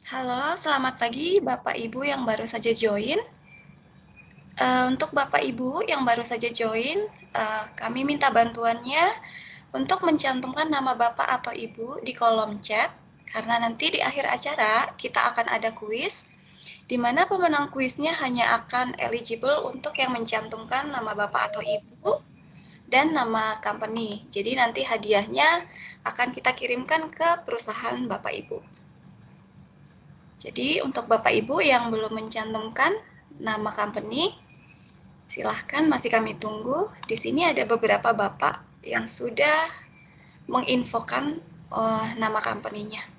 Halo, selamat pagi Bapak Ibu yang baru saja join. Untuk Bapak Ibu yang baru saja join, kami minta bantuannya untuk mencantumkan nama Bapak atau Ibu di kolom chat, karena nanti di akhir acara kita akan ada kuis, di mana pemenang kuisnya hanya akan eligible untuk yang mencantumkan nama Bapak atau Ibu dan nama company. Jadi nanti hadiahnya akan kita kirimkan ke perusahaan Bapak Ibu. Jadi untuk Bapak Ibu yang belum mencantumkan nama company, silahkan masih kami tunggu. Di sini ada beberapa Bapak yang sudah menginfokan nama company-nya.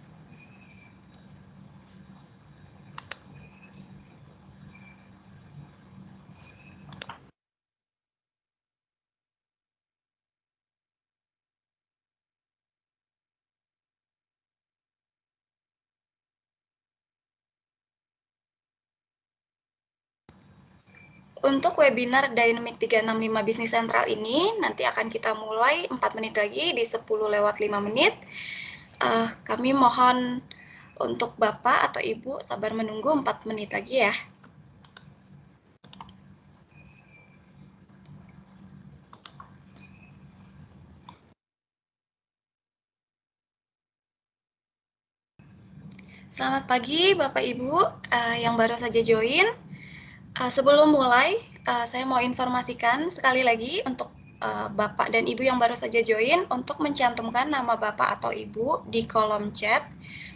Untuk webinar Dynamic 365 Business Central ini nanti akan kita mulai 4 menit lagi di 10:05. Kami mohon untuk Bapak atau Ibu sabar menunggu 4 menit lagi ya. Selamat pagi Bapak Ibu yang baru saja join. Sebelum mulai, saya mau informasikan sekali lagi untuk Bapak dan Ibu yang baru saja join untuk mencantumkan nama Bapak atau Ibu di kolom chat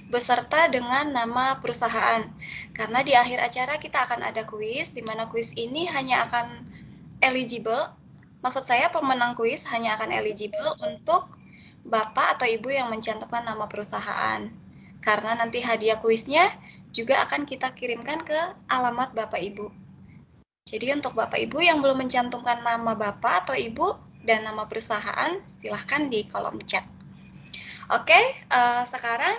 beserta dengan nama perusahaan. Karena di akhir acara kita akan ada kuis, di mana kuis ini hanya akan eligible, maksud saya pemenang kuis hanya akan eligible untuk Bapak atau Ibu yang mencantumkan nama perusahaan. Karena nanti hadiah kuisnya juga akan kita kirimkan ke alamat Bapak Ibu. Jadi untuk Bapak Ibu yang belum mencantumkan nama Bapak atau Ibu dan nama perusahaan, silahkan di kolom chat. Oke, sekarang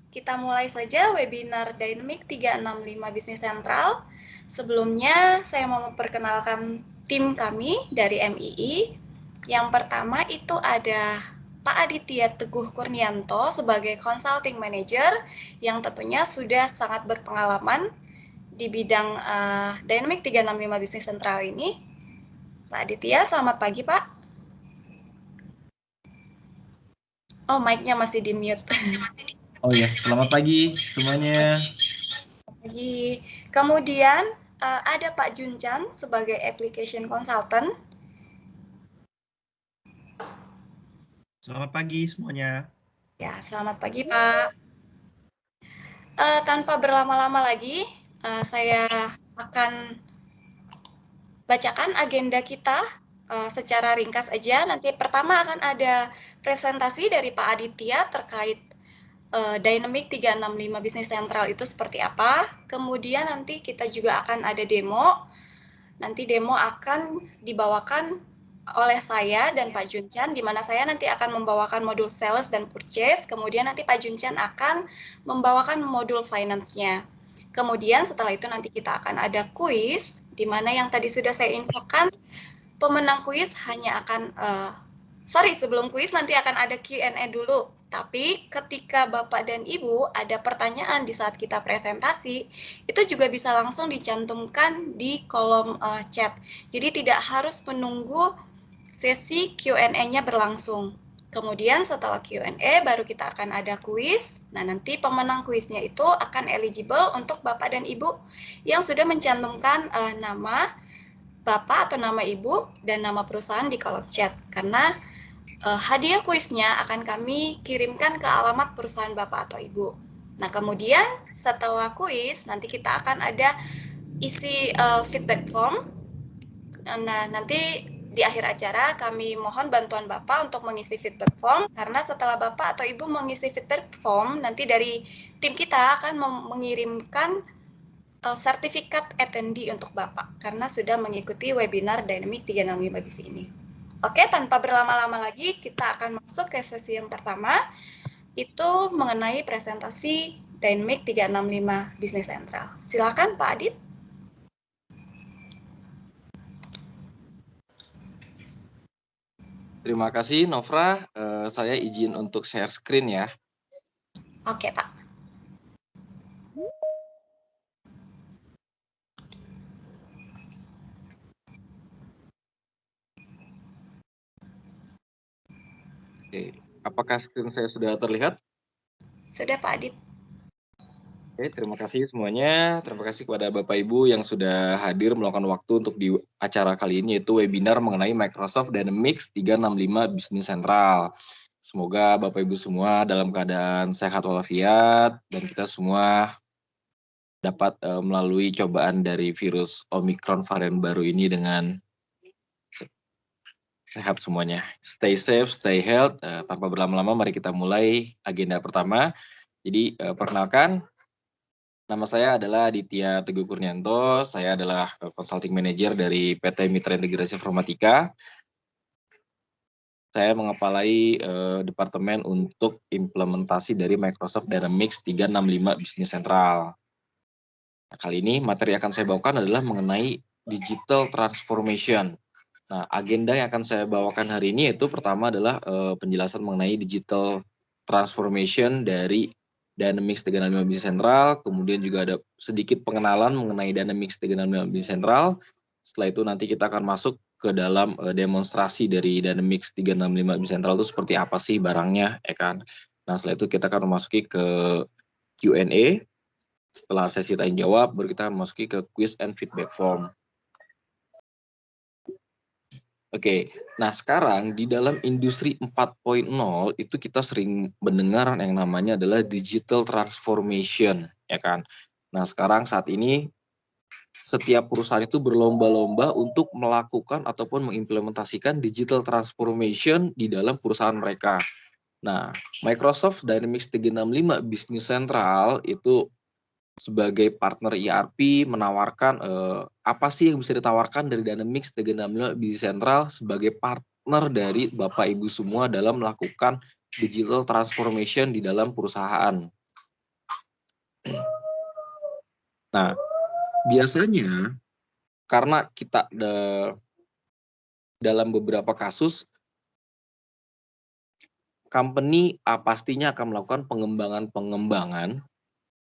kita mulai saja webinar Dynamic 365 Business Central. Sebelumnya, saya mau memperkenalkan tim kami dari MII. Yang pertama itu ada Pak Aditya Teguh Kurnianto sebagai Consulting Manager yang tentunya sudah sangat berpengalaman di bidang Dynamic 365 Business Central ini. Pak Aditya, selamat pagi Pak. Oh, mic-nya masih di mute. Oh ya, selamat pagi semuanya. Pagi. Kemudian ada Pak Juncan sebagai Application Consultant. Selamat pagi semuanya. Ya, selamat pagi Pak. Tanpa berlama-lama lagi, saya akan bacakan agenda kita secara ringkas aja. Nanti pertama akan ada presentasi dari Pak Aditya terkait Dynamic 365 Business Central itu seperti apa. Kemudian nanti kita juga akan ada demo. Nanti demo akan dibawakan oleh saya dan Pak Juncan, di mana saya nanti akan membawakan modul sales dan purchase, kemudian nanti Pak Juncan akan membawakan modul finance-nya. Kemudian setelah itu nanti kita akan ada kuis, di mana yang tadi sudah saya infokan, pemenang kuis hanya akan sebelum kuis nanti akan ada Q&A dulu. Tapi ketika Bapak dan Ibu ada pertanyaan di saat kita presentasi, itu juga bisa langsung dicantumkan di kolom chat. Jadi tidak harus menunggu sesi Q&A-nya berlangsung. Kemudian setelah Q&A baru kita akan ada kuis. Nah, nanti pemenang kuisnya itu akan eligible untuk Bapak dan Ibu yang sudah mencantumkan nama Bapak atau nama Ibu dan nama perusahaan di kolom chat. Karena hadiah kuisnya akan kami kirimkan ke alamat perusahaan Bapak atau Ibu. Nah, kemudian setelah kuis, nanti kita akan ada isi feedback form. Nah, nanti di akhir acara kami mohon bantuan Bapak untuk mengisi feedback form, karena setelah Bapak atau Ibu mengisi feedback form, nanti dari tim kita akan mengirimkan sertifikat attendee untuk Bapak, karena sudah mengikuti webinar Dynamic 365 Business ini. Oke, tanpa berlama-lama lagi, kita akan masuk ke sesi yang pertama, itu mengenai presentasi Dynamic 365 Business Central. Silakan Pak Adit. Terima kasih Novra. Saya izin untuk share screen ya. Oke Pak. Oke, apakah screen saya sudah terlihat? Sudah Pak Adit. Oke, terima kasih semuanya. Terima kasih kepada Bapak Ibu yang sudah hadir meluangkan waktu untuk di acara kali ini, yaitu webinar mengenai Microsoft Dynamics 365 Business Central. Semoga Bapak Ibu semua dalam keadaan sehat walafiat dan kita semua dapat melalui cobaan dari virus Omicron varian baru ini dengan sehat semuanya. Stay safe, stay health. Tanpa berlama-lama, mari kita mulai agenda pertama. Jadi, perkenalkan, nama saya adalah Aditya Teguh Kurnianto. Saya adalah consulting manager dari PT Mitra Integrasi Informatika. Saya mengepalai departemen untuk implementasi dari Microsoft Dynamics 365 Business Central. Nah, kali ini materi yang akan saya bawakan adalah mengenai digital transformation. Nah, agenda yang akan saya bawakan hari ini yaitu pertama adalah penjelasan mengenai digital transformation dari Dynamics 365 Business Central, kemudian juga ada sedikit pengenalan mengenai Dynamics 365 Business Central. Setelah itu nanti kita akan masuk ke dalam demonstrasi dari Dynamics 365 Business Central itu seperti apa sih barangnya, ya kan. Nah, setelah itu kita akan memasuki ke Q&A. Setelah sesi tanya jawab, baru kita memasuki ke quiz and feedback form. Oke, nah sekarang di dalam industri 4.0 itu kita sering mendengar yang namanya adalah digital transformation, ya kan. Nah sekarang saat ini setiap perusahaan itu berlomba-lomba untuk melakukan ataupun mengimplementasikan digital transformation di dalam perusahaan mereka. Nah, Microsoft Dynamics 365 Business Central itu sebagai partner ERP menawarkan apa sih yang bisa ditawarkan dari Dynamics 365 Business Central sebagai partner dari Bapak Ibu semua dalam melakukan digital transformation di dalam perusahaan. Nah, biasanya karena kita dalam beberapa kasus company pastinya akan melakukan pengembangan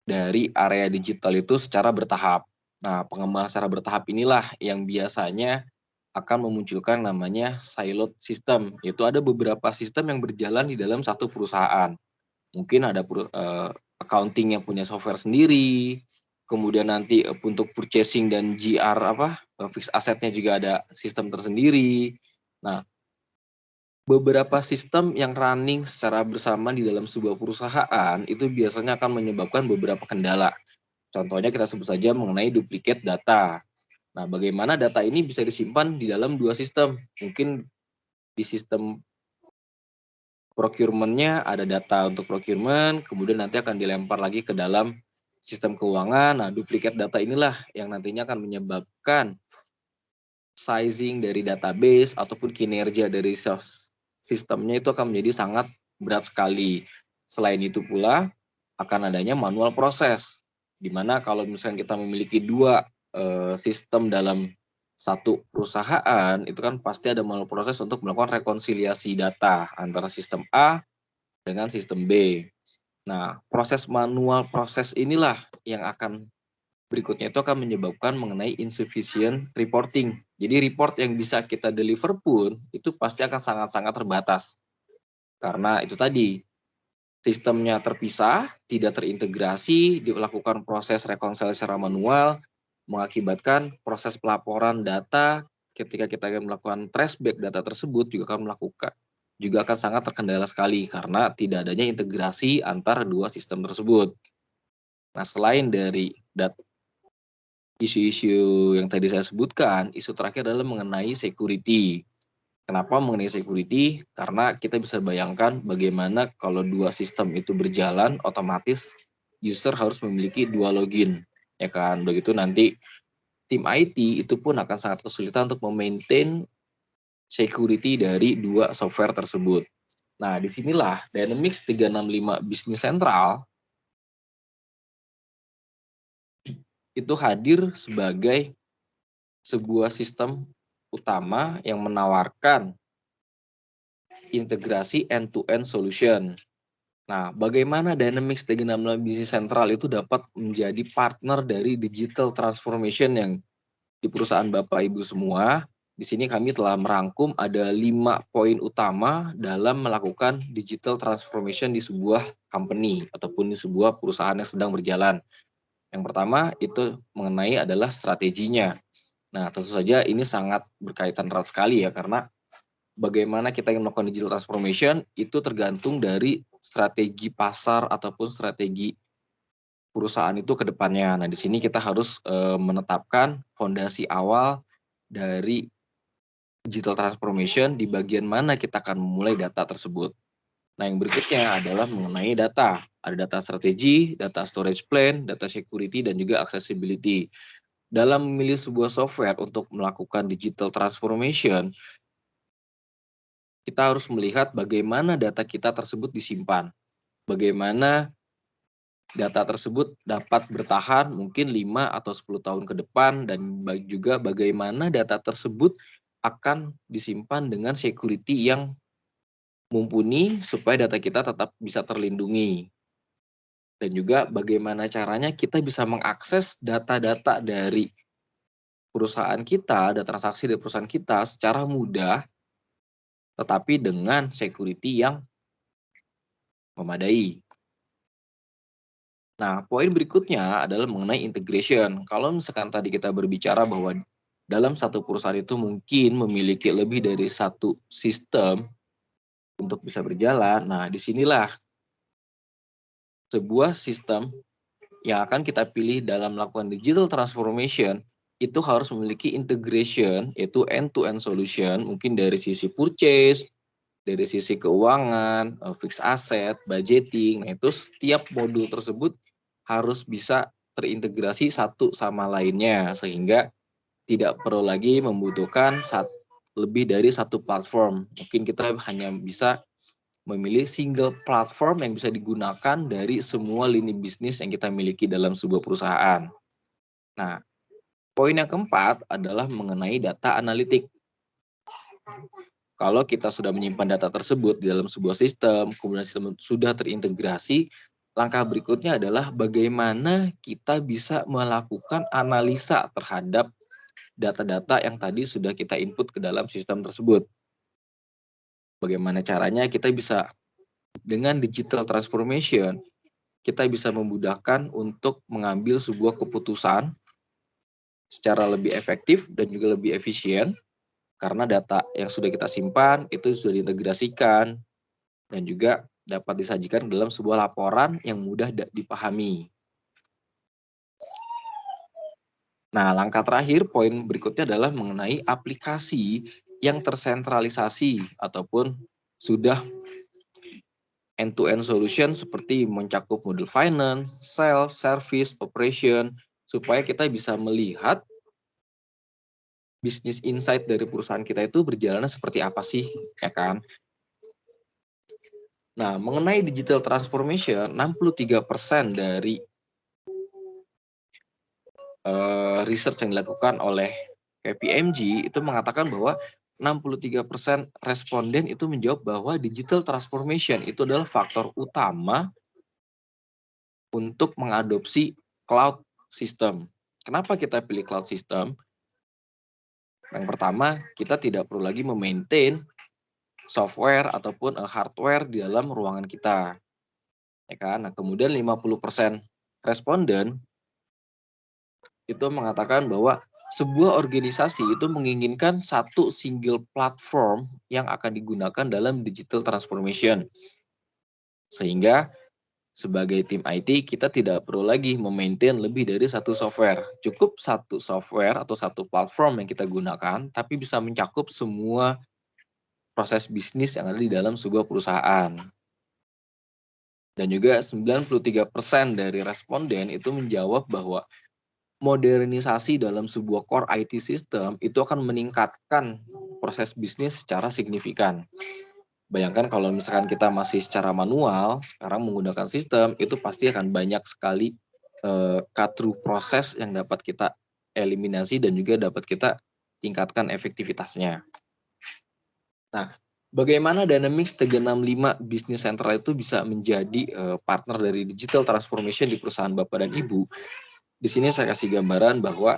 dari area digital itu secara bertahap. Nah, pengembangan secara bertahap inilah yang biasanya akan memunculkan namanya siloed system, yaitu ada beberapa sistem yang berjalan di dalam satu perusahaan. Mungkin ada accounting yang punya software sendiri, kemudian nanti untuk purchasing dan GR fixed assetnya juga ada sistem tersendiri. Nah, beberapa sistem yang running secara bersama di dalam sebuah perusahaan itu biasanya akan menyebabkan beberapa kendala. Contohnya kita sebut saja mengenai duplicate data. Nah, bagaimana data ini bisa disimpan di dalam dua sistem? Mungkin di sistem procurement-nya ada data untuk procurement, kemudian nanti akan dilempar lagi ke dalam sistem keuangan. Nah, duplicate data inilah yang nantinya akan menyebabkan sizing dari database ataupun kinerja dari sistemnya itu akan menjadi sangat berat sekali. Selain itu pula akan adanya manual proses, di mana kalau misalnya kita memiliki dua sistem dalam satu perusahaan, itu kan pasti ada manual proses untuk melakukan rekonsiliasi data antara sistem A dengan sistem B. Nah, proses manual proses inilah yang akan berikutnya itu akan menyebabkan mengenai insufficient reporting. Jadi report yang bisa kita deliver pun itu pasti akan sangat-sangat terbatas. Karena itu tadi, sistemnya terpisah, tidak terintegrasi, dilakukan proses rekonsiliasi secara manual, mengakibatkan proses pelaporan data ketika kita akan melakukan traceback data tersebut juga akan sangat terkendala sekali karena tidak adanya integrasi antara dua sistem tersebut. Nah, selain dari isu-isu yang tadi saya sebutkan, isu terakhir adalah mengenai security. Kenapa mengenai security? Karena kita bisa bayangkan bagaimana kalau dua sistem itu berjalan, otomatis user harus memiliki dua login, ya kan? Begitu nanti tim IT itu pun akan sangat kesulitan untuk memaintain security dari dua software tersebut. Nah, disinilah Dynamics 365 Business Central itu hadir sebagai sebuah sistem utama yang menawarkan integrasi end-to-end solution. Nah, bagaimana Dynamics 365 Business Central itu dapat menjadi partner dari digital transformation yang di perusahaan Bapak Ibu semua? Di sini kami telah merangkum ada 5 poin utama dalam melakukan digital transformation di sebuah company ataupun di sebuah perusahaan yang sedang berjalan. Yang pertama itu mengenai adalah strateginya. Nah, tentu saja ini sangat berkaitan erat sekali ya, karena bagaimana kita ingin melakukan digital transformation itu tergantung dari strategi pasar ataupun strategi perusahaan itu ke depannya. Nah, di sini kita harus menetapkan fondasi awal dari digital transformation di bagian mana kita akan memulai data tersebut. Nah, yang berikutnya adalah mengenai data. Ada data strategi, data storage plan, data security, dan juga accessibility. Dalam memilih sebuah software untuk melakukan digital transformation, kita harus melihat bagaimana data kita tersebut disimpan. Bagaimana data tersebut dapat bertahan mungkin 5 atau 10 tahun ke depan, dan juga bagaimana data tersebut akan disimpan dengan security yang mumpuni supaya data kita tetap bisa terlindungi. Dan juga bagaimana caranya kita bisa mengakses data-data dari perusahaan kita, data transaksi dari perusahaan kita secara mudah, tetapi dengan security yang memadai. Nah, poin berikutnya adalah mengenai integration. Kalau misalkan tadi kita berbicara bahwa dalam satu perusahaan itu mungkin memiliki lebih dari satu sistem untuk bisa berjalan. Nah, disinilah sebuah sistem yang akan kita pilih dalam melakukan digital transformation itu harus memiliki integration, yaitu end-to-end solution, mungkin dari sisi purchase, dari sisi keuangan, fixed asset, budgeting. Nah, itu setiap modul tersebut harus bisa terintegrasi satu sama lainnya, sehingga tidak perlu lagi membutuhkan lebih dari satu platform. Mungkin kita hanya bisa memilih single platform yang bisa digunakan dari semua lini bisnis yang kita miliki dalam sebuah perusahaan. Nah, poin yang keempat adalah mengenai data analitik. Kalau kita sudah menyimpan data tersebut di dalam sebuah sistem, kemudian sistem sudah terintegrasi, langkah berikutnya adalah bagaimana kita bisa melakukan analisa terhadap data-data yang tadi sudah kita input ke dalam sistem tersebut. Bagaimana caranya kita bisa dengan digital transformation, kita bisa memudahkan untuk mengambil sebuah keputusan secara lebih efektif dan juga lebih efisien, karena data yang sudah kita simpan itu sudah diintegrasikan dan juga dapat disajikan dalam sebuah laporan yang mudah dipahami. Nah, langkah terakhir, poin berikutnya adalah mengenai aplikasi yang tersentralisasi ataupun sudah end-to-end solution seperti mencakup modul finance, sales, service, operation, supaya kita bisa melihat bisnis insight dari perusahaan kita itu berjalannya seperti apa sih, ya kan? Nah, mengenai digital transformation, 63% dari research yang dilakukan oleh KPMG itu mengatakan bahwa 63% responden itu menjawab bahwa digital transformation itu adalah faktor utama untuk mengadopsi cloud system. Kenapa kita pilih cloud system? Yang pertama, kita tidak perlu lagi memaintain software ataupun hardware di dalam ruangan kita. Ya kan? Nah, kemudian 50% responden itu mengatakan bahwa sebuah organisasi itu menginginkan satu single platform yang akan digunakan dalam digital transformation. Sehingga sebagai tim IT, kita tidak perlu lagi memaintain lebih dari satu software. Cukup satu software atau satu platform yang kita gunakan, tapi bisa mencakup semua proses bisnis yang ada di dalam sebuah perusahaan. Dan juga 93% dari responden itu menjawab bahwa modernisasi dalam sebuah core IT system itu akan meningkatkan proses bisnis secara signifikan. Bayangkan kalau misalkan kita masih secara manual, sekarang menggunakan sistem, itu pasti akan banyak sekali cut through proses yang dapat kita eliminasi dan juga dapat kita tingkatkan efektivitasnya. Nah, bagaimana Dynamics 365 Business Central itu bisa menjadi partner dari digital transformation di perusahaan Bapak dan Ibu? Di sini saya kasih gambaran bahwa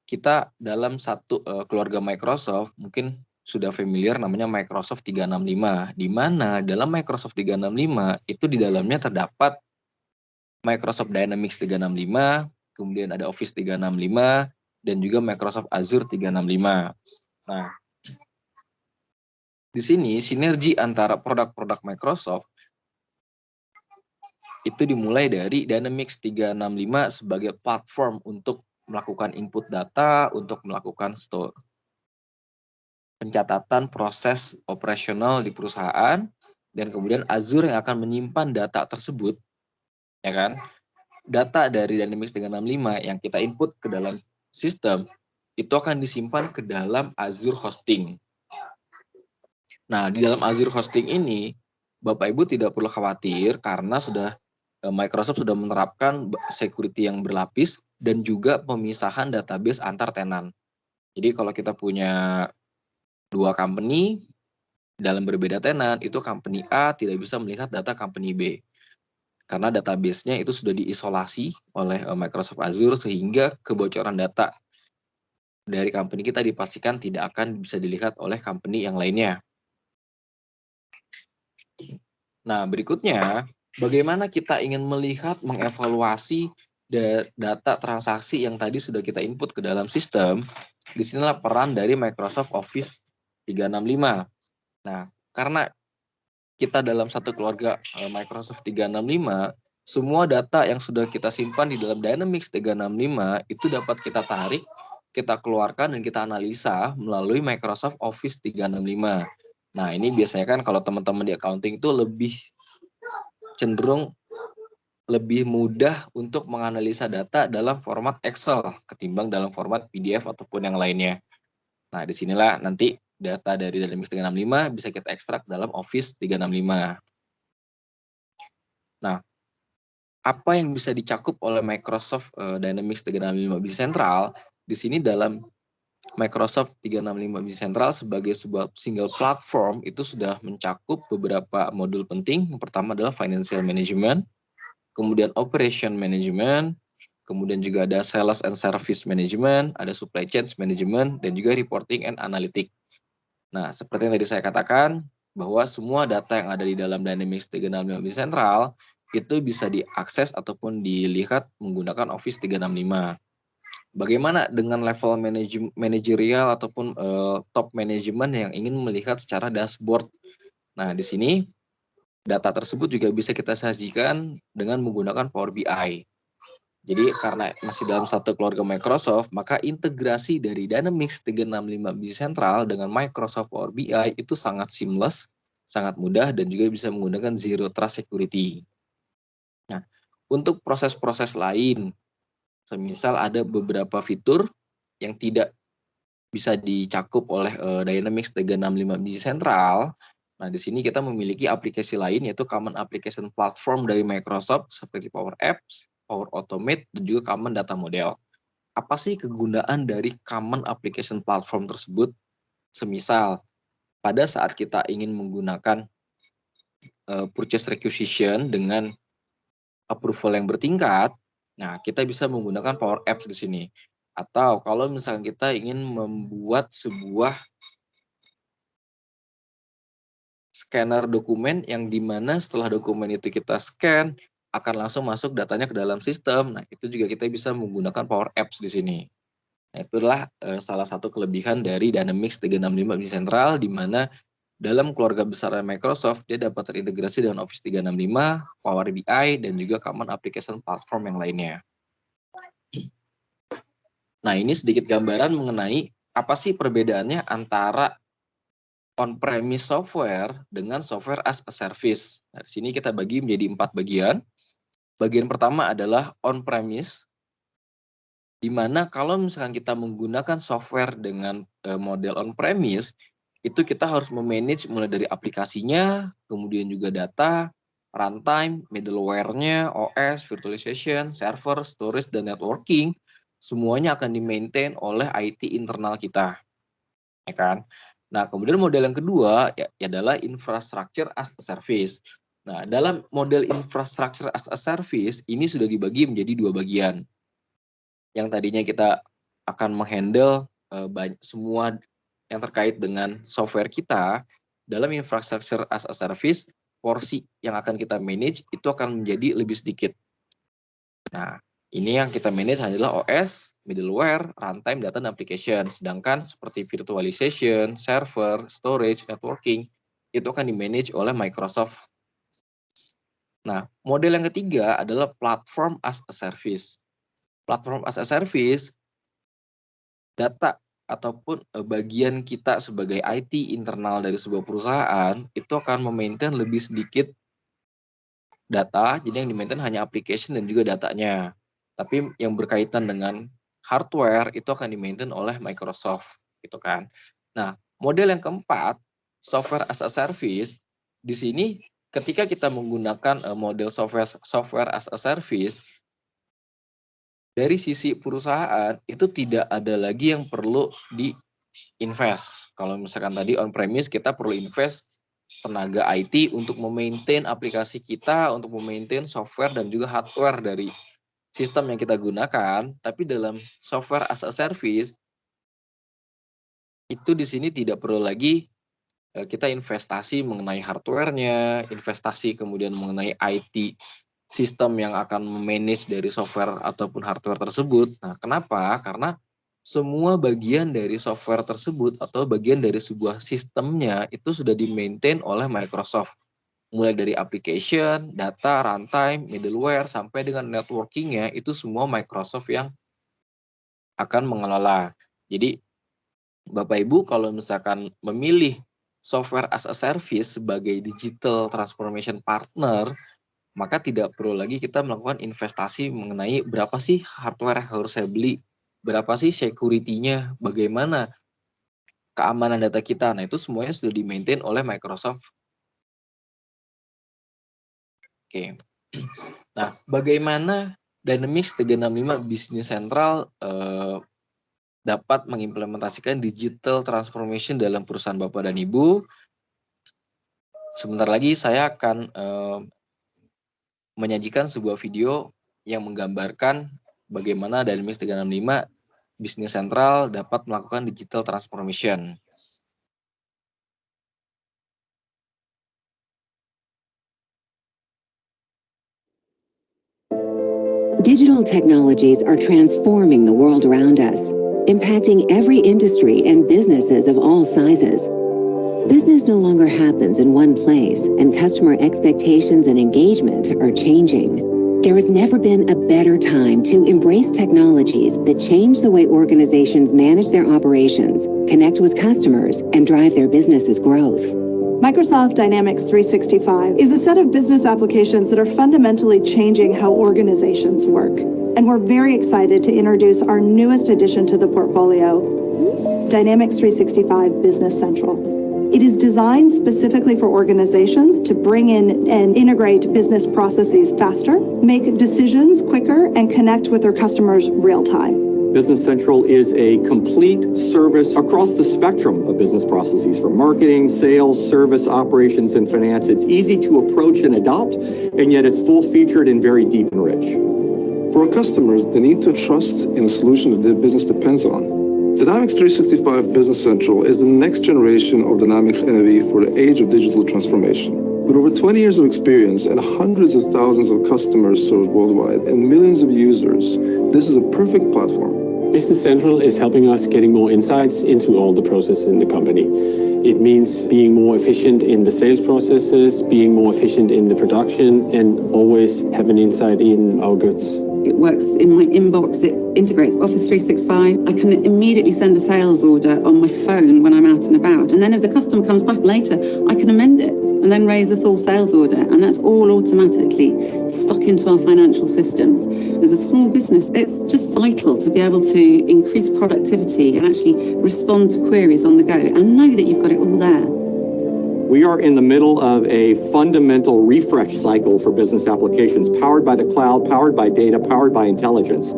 kita dalam satu keluarga Microsoft mungkin sudah familiar namanya Microsoft 365, di mana dalam Microsoft 365 itu di dalamnya terdapat Microsoft Dynamics 365, kemudian ada Office 365, dan juga Microsoft Azure 365. Nah, di sini sinergi antara produk-produk Microsoft itu dimulai dari Dynamics 365 sebagai platform untuk melakukan input data, untuk melakukan pencatatan proses operasional di perusahaan, dan kemudian Azure yang akan menyimpan data tersebut, ya kan? Data dari Dynamics 365 yang kita input ke dalam sistem itu akan disimpan ke dalam Azure Hosting. Nah, di dalam Azure Hosting ini Bapak Ibu tidak perlu khawatir karena Microsoft sudah menerapkan security yang berlapis dan juga pemisahan database antar tenan. Jadi kalau kita punya dua company dalam berbeda tenan, itu company A tidak bisa melihat data company B. Karena database-nya itu sudah diisolasi oleh Microsoft Azure sehingga kebocoran data dari company kita dipastikan tidak akan bisa dilihat oleh company yang lainnya. Nah, berikutnya, bagaimana kita ingin melihat, mengevaluasi data transaksi yang tadi sudah kita input ke dalam sistem. Disinilah peran dari Microsoft Office 365. Nah, karena kita dalam satu keluarga Microsoft 365, semua data yang sudah kita simpan di dalam Dynamics 365 itu dapat kita tarik, kita keluarkan, dan kita analisa melalui Microsoft Office 365. Nah, ini biasanya kan kalau teman-teman di accounting itu lebih cenderung lebih mudah untuk menganalisa data dalam format Excel ketimbang dalam format PDF ataupun yang lainnya. Nah, disinilah nanti data dari Dynamics 365 bisa kita ekstrak dalam Office 365. Nah, apa yang bisa dicakup oleh Microsoft Dynamics 365 Business Central? Di sini dalam Microsoft 365 Business Central sebagai sebuah single platform itu sudah mencakup beberapa modul penting. Yang pertama adalah Financial Management, kemudian Operation Management, kemudian juga ada Sales and Service Management, ada Supply Chain Management, dan juga Reporting and Analytics. Nah, seperti yang tadi saya katakan, bahwa semua data yang ada di dalam Dynamics 365 Business Central itu bisa diakses ataupun dilihat menggunakan Office 365. Bagaimana dengan level manajerial ataupun top management yang ingin melihat secara dashboard? Nah, di sini data tersebut juga bisa kita sajikan dengan menggunakan Power BI. Jadi karena masih dalam satu keluarga Microsoft, maka integrasi dari Dynamics 365 Business Central dengan Microsoft Power BI itu sangat seamless, sangat mudah, dan juga bisa menggunakan Zero Trust Security. Nah, untuk proses-proses lain, semisal ada beberapa fitur yang tidak bisa dicakup oleh Dynamics 365 Business Central. Nah, di sini kita memiliki aplikasi lain yaitu Common Application Platform dari Microsoft seperti Power Apps, Power Automate, dan juga Common Data Model. Apa sih kegunaan dari Common Application Platform tersebut? Semisal pada saat kita ingin menggunakan purchase requisition dengan approval yang bertingkat, nah kita bisa menggunakan Power Apps di sini. Atau kalau misalnya kita ingin membuat sebuah scanner dokumen yang dimana setelah dokumen itu kita scan, akan langsung masuk datanya ke dalam sistem. Nah, itu juga kita bisa menggunakan Power Apps di sini. Nah, itulah salah satu kelebihan dari Dynamics 365 Business Central, di mana dalam keluarga besar Microsoft, dia dapat terintegrasi dengan Office 365, Power BI, dan juga Common Application Platform yang lainnya. Nah, ini sedikit gambaran mengenai apa sih perbedaannya antara on-premise software dengan software as a service. Nah, di sini kita bagi menjadi 4 bagian. Bagian pertama adalah on-premise, di mana kalau misalkan kita menggunakan software dengan model on-premise, itu kita harus memanage mulai dari aplikasinya, kemudian juga data, runtime, middleware-nya, OS, virtualization, server, storage, dan networking, semuanya akan di-maintain oleh IT internal kita, ya kan? Nah, kemudian model yang kedua adalah infrastructure as a service. Nah, dalam model infrastructure as a service, ini sudah dibagi menjadi 2 bagian. Yang tadinya kita akan menghandle semua yang terkait dengan software kita dalam infrastructure as a service. Porsi yang akan kita manage itu akan menjadi lebih sedikit. Nah, ini yang kita manage adalah OS, middleware, runtime, data, dan application. Sedangkan seperti virtualization, server, storage, networking, itu akan di-manage oleh Microsoft. Nah, model yang ketiga adalah platform as a service. Platform as a service, data ataupun bagian kita sebagai IT internal dari sebuah perusahaan itu akan memaintain lebih sedikit data, jadi yang di-maintain hanya application dan juga datanya. Tapi yang berkaitan dengan hardware itu akan di-maintain oleh Microsoft, gitu kan. Nah, model yang keempat, software as a service, di sini ketika kita menggunakan model software as a service, dari sisi perusahaan itu tidak ada lagi yang perlu di-invest. Kalau misalkan tadi on-premise kita perlu invest tenaga IT untuk memaintain aplikasi kita, untuk memaintain software dan juga hardware dari sistem yang kita gunakan. Tapi dalam software as a service itu di sini tidak perlu lagi kita investasi mengenai hardware-nya, investasi kemudian mengenai IT sistem yang akan memanage dari software ataupun hardware tersebut. Nah, kenapa? Karena semua bagian dari software tersebut atau bagian dari sebuah sistemnya itu sudah di-maintain oleh Microsoft. Mulai dari application, data, runtime, middleware, sampai dengan networking-nya, itu semua Microsoft yang akan mengelola. Jadi, Bapak Ibu kalau misalkan memilih software as a service sebagai digital transformation partner, maka tidak perlu lagi kita melakukan investasi mengenai berapa sih hardware yang harus saya beli, berapa sih security-nya, bagaimana keamanan data kita. Nah, itu semuanya sudah di-maintain oleh Microsoft. Oke. Nah, bagaimana Dynamics 365 Business Central dapat mengimplementasikan digital transformation dalam perusahaan Bapak dan Ibu? Sebentar lagi saya akan menyajikan sebuah video yang menggambarkan bagaimana Dynamics 365 Business Central dapat melakukan digital transformation. Digital technologies are transforming the world around us, impacting every industry and businesses of all sizes. Business no longer happens in one place, and customer expectations and engagement are changing. There has never been a better time to embrace technologies that change the way organizations manage their operations, connect with customers, and drive their business's growth. Microsoft Dynamics 365 is a set of business applications that are fundamentally changing how organizations work. And we're very excited to introduce our newest addition to the portfolio, Dynamics 365 Business Central. It is designed specifically for organizations to bring in and integrate business processes faster, make decisions quicker, and connect with their customers real time. Business Central is a complete service across the spectrum of business processes, from marketing, sales, service, operations, and finance. It's easy to approach and adopt, and yet it's full-featured and very deep and rich. For our customers, they need to trust in a solution that their business depends on. Dynamics 365 Business Central is the next generation of Dynamics NAV for the age of digital transformation. With over 20 years of experience and hundreds of thousands of customers served worldwide and millions of users, this is a perfect platform. Business Central is helping us getting more insights into all the processes in the company. It means being more efficient in the sales processes, being more efficient in the production, and always have an insight in our goods. It works in my inbox, it integrates Office 365. I can immediately send a sales order on my phone when I'm out and about. And then if the customer comes back later, I can amend it and then raise a full sales order. And that's all automatically stuck into our financial systems. As a small business, it's just vital to be able to increase productivity and actually respond to queries on the go and know that you've got it all there. We are in the middle of a fundamental refresh cycle for business applications, powered by the cloud, powered by data, powered by intelligence.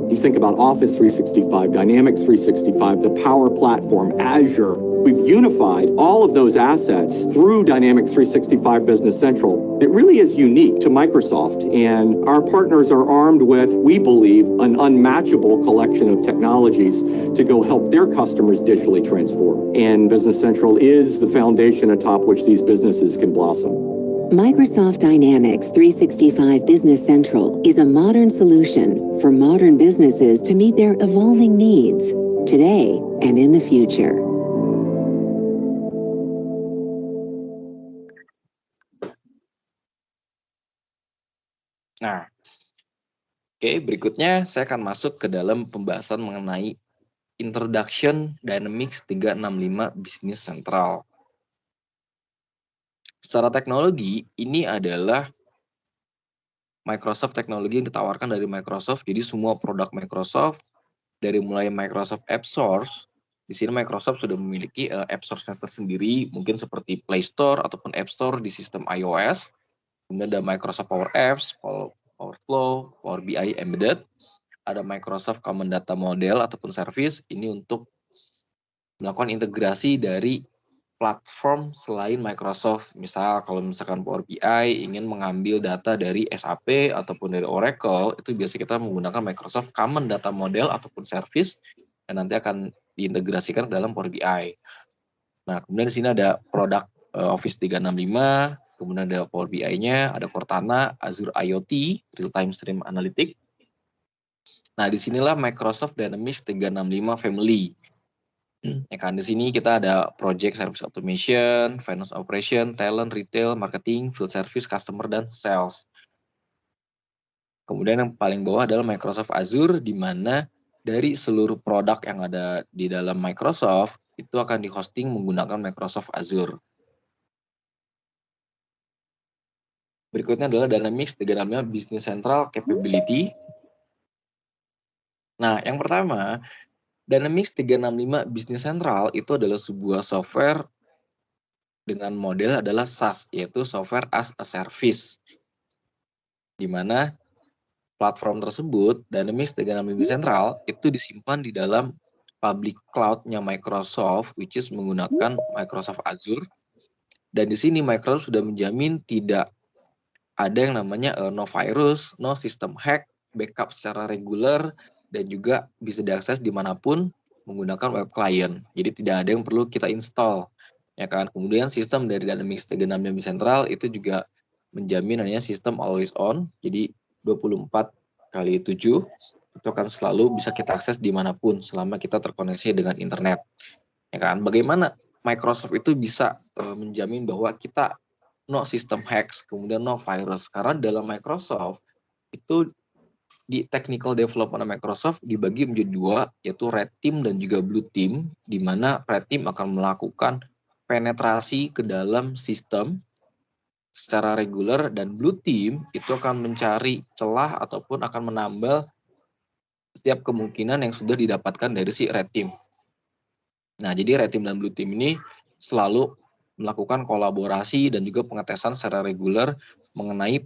You think about Office 365, Dynamics 365, the Power Platform, Azure, We've unified all of those assets through Dynamics 365 Business Central. It really is unique to Microsoft, and our partners are armed with, we believe, an unmatchable collection of technologies to go help their customers digitally transform. And Business Central is the foundation atop which these businesses can blossom. Microsoft Dynamics 365 Business Central is a modern solution for modern businesses to meet their evolving needs today and in the future. Nah, oke, berikutnya saya akan masuk ke dalam pembahasan mengenai Introduction Dynamics 365 Business Central. Secara teknologi, ini adalah Microsoft teknologi yang ditawarkan dari Microsoft. Jadi semua produk Microsoft, dari mulai Microsoft App Source, di sini Microsoft sudah memiliki App Source-nya tersendiri, mungkin seperti Play Store ataupun App Store di sistem iOS. Kemudian ada Microsoft Power Apps, Power Flow, Power BI Embedded, ada Microsoft Common Data Model ataupun Service, ini untuk melakukan integrasi dari platform selain Microsoft. Misal kalau misalkan Power BI ingin mengambil data dari SAP ataupun dari Oracle, itu biasanya kita menggunakan Microsoft Common Data Model ataupun Service, dan nanti akan diintegrasikan ke dalam Power BI. Nah, kemudian di sini ada produk Office 365, kemudian ada Power BI-nya, ada Cortana, Azure IoT, Real Time Stream Analytics. Nah, disinilah Microsoft Dynamics 365 Family. Ya kan, di sini kita ada Project Service Automation, Finance Operation, Talent, Retail, Marketing, Field Service, Customer, dan Sales. Kemudian yang paling bawah adalah Microsoft Azure, di mana dari seluruh produk yang ada di dalam Microsoft, itu akan di-hosting menggunakan Microsoft Azure. Berikutnya adalah Dynamics 365 Business Central Capability. Nah, yang pertama, Dynamics 365 Business Central itu adalah sebuah software dengan model adalah SaaS, yaitu Software as a Service. Di mana platform tersebut, Dynamics 365 Business Central, itu disimpan di dalam public cloud-nya Microsoft, which is menggunakan Microsoft Azure. Dan di sini Microsoft sudah menjamin tidak ada yang namanya no virus, no system hack, backup secara reguler, dan juga bisa diakses dimanapun menggunakan web client. Jadi tidak ada yang perlu kita install, ya kan. Kemudian sistem dari Dynamics 365 Business Central itu juga menjamin namanya sistem always on. Jadi 24/7 itu akan selalu bisa kita akses dimanapun selama kita terkoneksi dengan internet, ya kan. Bagaimana Microsoft itu bisa menjamin bahwa kita no system hacks, kemudian no virus, karena dalam Microsoft itu di technical development Microsoft dibagi menjadi dua, yaitu Red Team dan juga Blue Team, di mana Red Team akan melakukan penetrasi ke dalam sistem secara reguler, dan Blue Team itu akan mencari celah ataupun akan menambal setiap kemungkinan yang sudah didapatkan dari si Red Team. Nah, jadi Red Team dan Blue Team ini selalu melakukan kolaborasi dan juga pengetesan secara reguler mengenai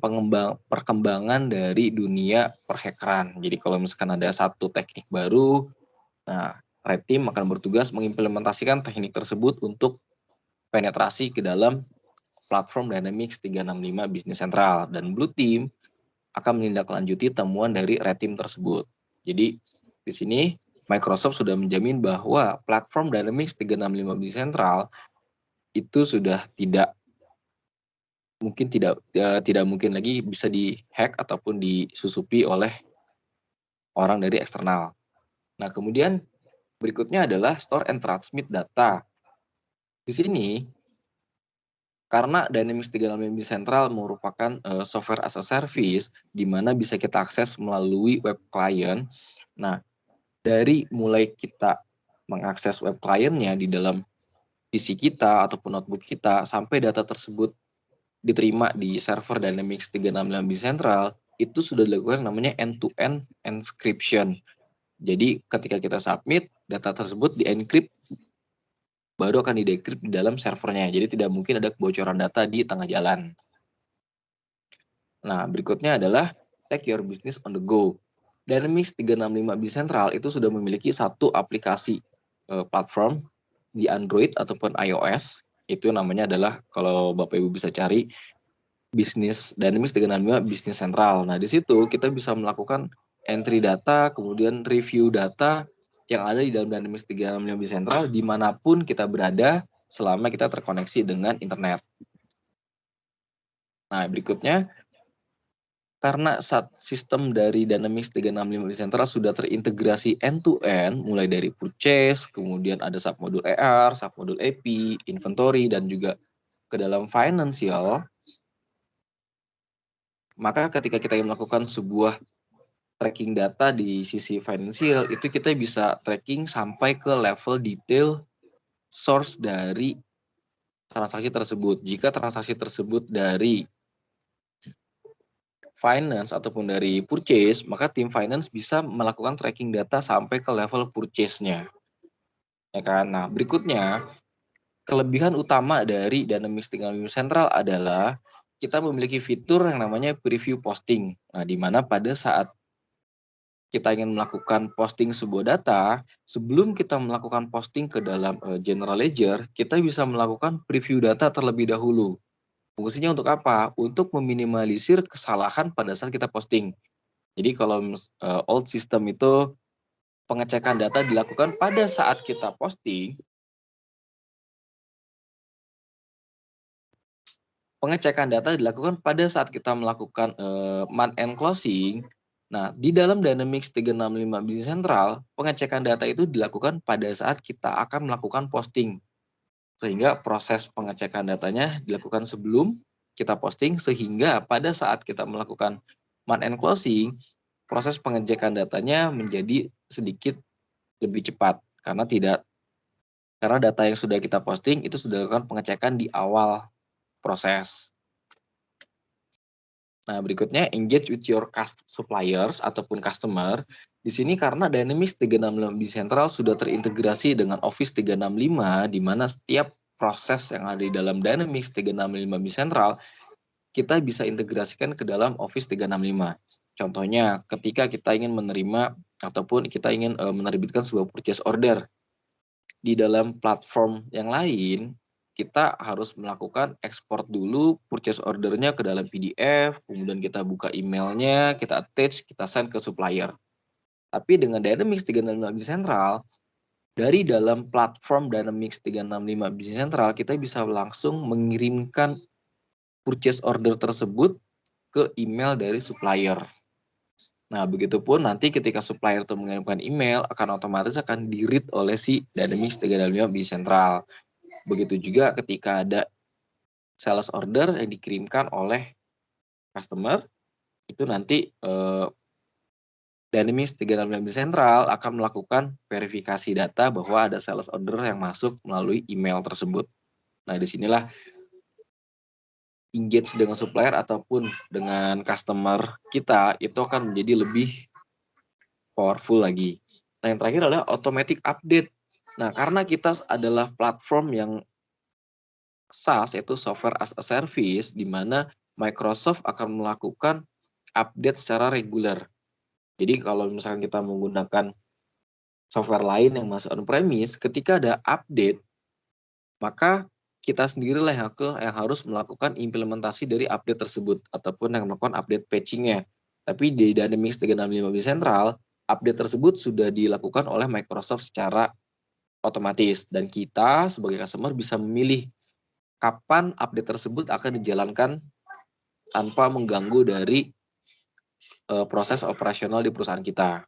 perkembangan dari dunia perhackeran. Jadi kalau misalkan ada satu teknik baru, nah Red Team akan bertugas mengimplementasikan teknik tersebut untuk penetrasi ke dalam platform Dynamics 365 Business Central, dan Blue Team akan menindaklanjuti temuan dari Red Team tersebut. Jadi di sini Microsoft sudah menjamin bahwa platform Dynamics 365 Business Central itu sudah tidak mungkin lagi bisa dihack ataupun disusupi oleh orang dari eksternal. Nah, kemudian berikutnya adalah store and transmit data. Di sini karena Dynamics 365 Business Central merupakan software as a service, di mana bisa kita akses melalui web client. Nah, dari mulai kita mengakses web client-nya di dalam PC kita ataupun notebook kita, sampai data tersebut diterima di server Dynamics 365 Business Central, itu sudah dilakukan namanya end-to-end encryption. Jadi ketika kita submit, data tersebut di-encrypt, baru akan di-decrypt di dalam servernya. Jadi tidak mungkin ada kebocoran data di tengah jalan. Nah, berikutnya adalah take your business on the go. Dynamics 365 Business Central itu sudah memiliki satu aplikasi platform, di Android ataupun iOS, itu namanya adalah kalau Bapak Ibu bisa cari Dynamics 365 Business Central. Nah, di situ kita bisa melakukan entry data, kemudian review data yang ada di dalam Dynamics 365 Business Central dimanapun kita berada selama kita terkoneksi dengan internet. Nah, berikutnya, karena sistem dari Dynamics 365 Business Central sudah terintegrasi end-to-end, mulai dari purchase, kemudian ada submodul ER, submodul AP, inventory, dan juga ke dalam financial, maka ketika kita melakukan sebuah tracking data di sisi financial, itu kita bisa tracking sampai ke level detail source dari transaksi tersebut. Jika transaksi tersebut dari finance ataupun dari purchase, maka tim finance bisa melakukan tracking data sampai ke level purchase-nya. Ya kan? Nah, berikutnya, kelebihan utama dari Dynamics 365 Central adalah kita memiliki fitur yang namanya preview posting. Nah, di mana pada saat kita ingin melakukan posting sebuah data, sebelum kita melakukan posting ke dalam general ledger, kita bisa melakukan preview data terlebih dahulu. Fungsinya untuk apa? Untuk meminimalisir kesalahan pada saat kita posting. Jadi kalau old system itu pengecekan data dilakukan pada saat kita posting, pengecekan data dilakukan pada saat kita melakukan month end closing. Nah, di dalam Dynamics 365 Business Central, pengecekan data itu dilakukan pada saat kita akan melakukan posting. Sehingga proses pengecekan datanya dilakukan sebelum kita posting, sehingga pada saat kita melakukan month end closing, proses pengecekan datanya menjadi sedikit lebih cepat karena data yang sudah kita posting itu sudah dilakukan pengecekan di awal proses. Nah, berikutnya engage with your suppliers ataupun customer. Di sini karena Dynamics 365 Business Central sudah terintegrasi dengan Office 365, di mana setiap proses yang ada di dalam Dynamics 365 Business Central kita bisa integrasikan ke dalam Office 365. Contohnya, ketika kita ingin menerima ataupun kita ingin menerbitkan sebuah purchase order di dalam platform yang lain, kita harus melakukan ekspor dulu purchase ordernya ke dalam PDF, kemudian kita buka emailnya, kita attach, kita send ke supplier. Tapi dengan Dynamics 365 Business Central, dari dalam platform Dynamics 365 Business Central, kita bisa langsung mengirimkan purchase order tersebut ke email dari supplier. Nah, begitupun nanti ketika supplier itu mengirimkan email, akan otomatis akan di-read oleh si Dynamics 365 Business Central. Begitu juga ketika ada sales order yang dikirimkan oleh customer, itu nanti Dynamics 365 Business Central akan melakukan verifikasi data bahwa ada sales order yang masuk melalui email tersebut. Nah, disinilah engage dengan supplier ataupun dengan customer kita itu akan menjadi lebih powerful lagi. Nah, yang terakhir adalah automatic update. Nah, karena kita adalah platform yang SaaS, yaitu Software as a Service, di mana Microsoft akan melakukan update secara reguler. Jadi kalau misalkan kita menggunakan software lain yang masih on-premise, ketika ada update, maka kita sendirilah yang harus melakukan implementasi dari update tersebut, ataupun yang melakukan update patching-nya. Tapi di Dynamics 365 Business Central, update tersebut sudah dilakukan oleh Microsoft secara otomatis. Dan kita sebagai customer bisa memilih kapan update tersebut akan dijalankan tanpa mengganggu dari proses operasional di perusahaan kita.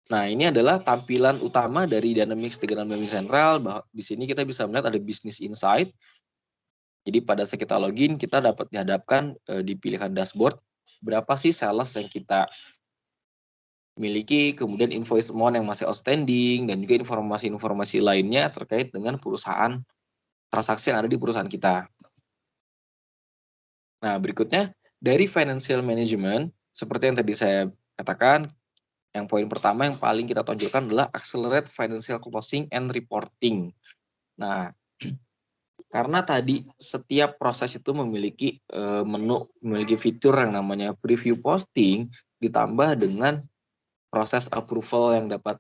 Nah, ini adalah tampilan utama dari Dynamics 365 Business Central. Bahwa di sini kita bisa melihat ada business insight. Jadi pada saat kita login, kita dapat dihadapkan di pilihan dashboard berapa sih sales yang kita miliki, kemudian invoice amount yang masih outstanding, dan juga informasi-informasi lainnya terkait dengan perusahaan, transaksi yang ada di perusahaan kita. Nah, berikutnya dari financial management, seperti yang tadi saya katakan, yang poin pertama yang paling kita tonjolkan adalah accelerate financial closing and reporting. Nah, karena tadi setiap proses itu memiliki memiliki fitur yang namanya preview posting, ditambah dengan proses approval yang dapat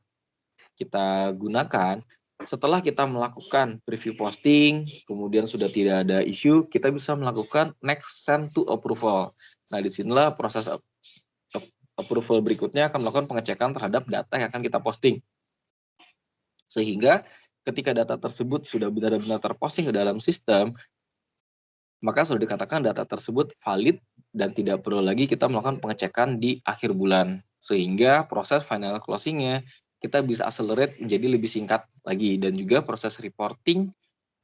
kita gunakan, setelah kita melakukan preview posting, kemudian sudah tidak ada isu, kita bisa melakukan next send to approval. Nah, disinilah proses approval berikutnya akan melakukan pengecekan terhadap data yang akan kita posting. Sehingga ketika data tersebut sudah benar-benar terposting ke dalam sistem, maka sudah dikatakan data tersebut valid dan tidak perlu lagi kita melakukan pengecekan di akhir bulan. Sehingga proses final closing-nya kita bisa accelerate menjadi lebih singkat lagi, dan juga proses reporting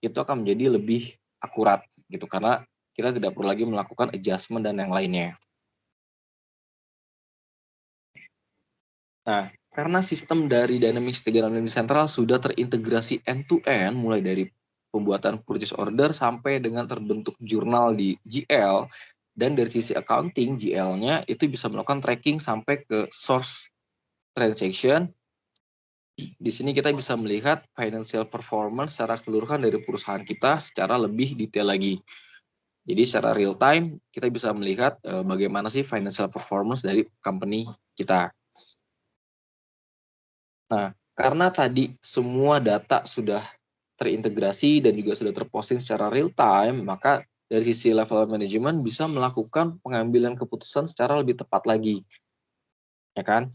itu akan menjadi lebih akurat gitu, karena kita tidak perlu lagi melakukan adjustment dan yang lainnya. Nah, karena sistem dari Dynamics 365 Central sudah terintegrasi end-to-end, mulai dari pembuatan purchase order sampai dengan terbentuk jurnal di GL, dan dari sisi accounting, GL-nya itu bisa melakukan tracking sampai ke source transaction. Di sini kita bisa melihat financial performance secara keseluruhan dari perusahaan kita secara lebih detail lagi. Jadi secara real time kita bisa melihat bagaimana sih financial performance dari company kita. Nah, karena tadi semua data sudah terintegrasi dan juga sudah terposting secara real time, maka dari sisi level manajemen bisa melakukan pengambilan keputusan secara lebih tepat lagi. Ya kan?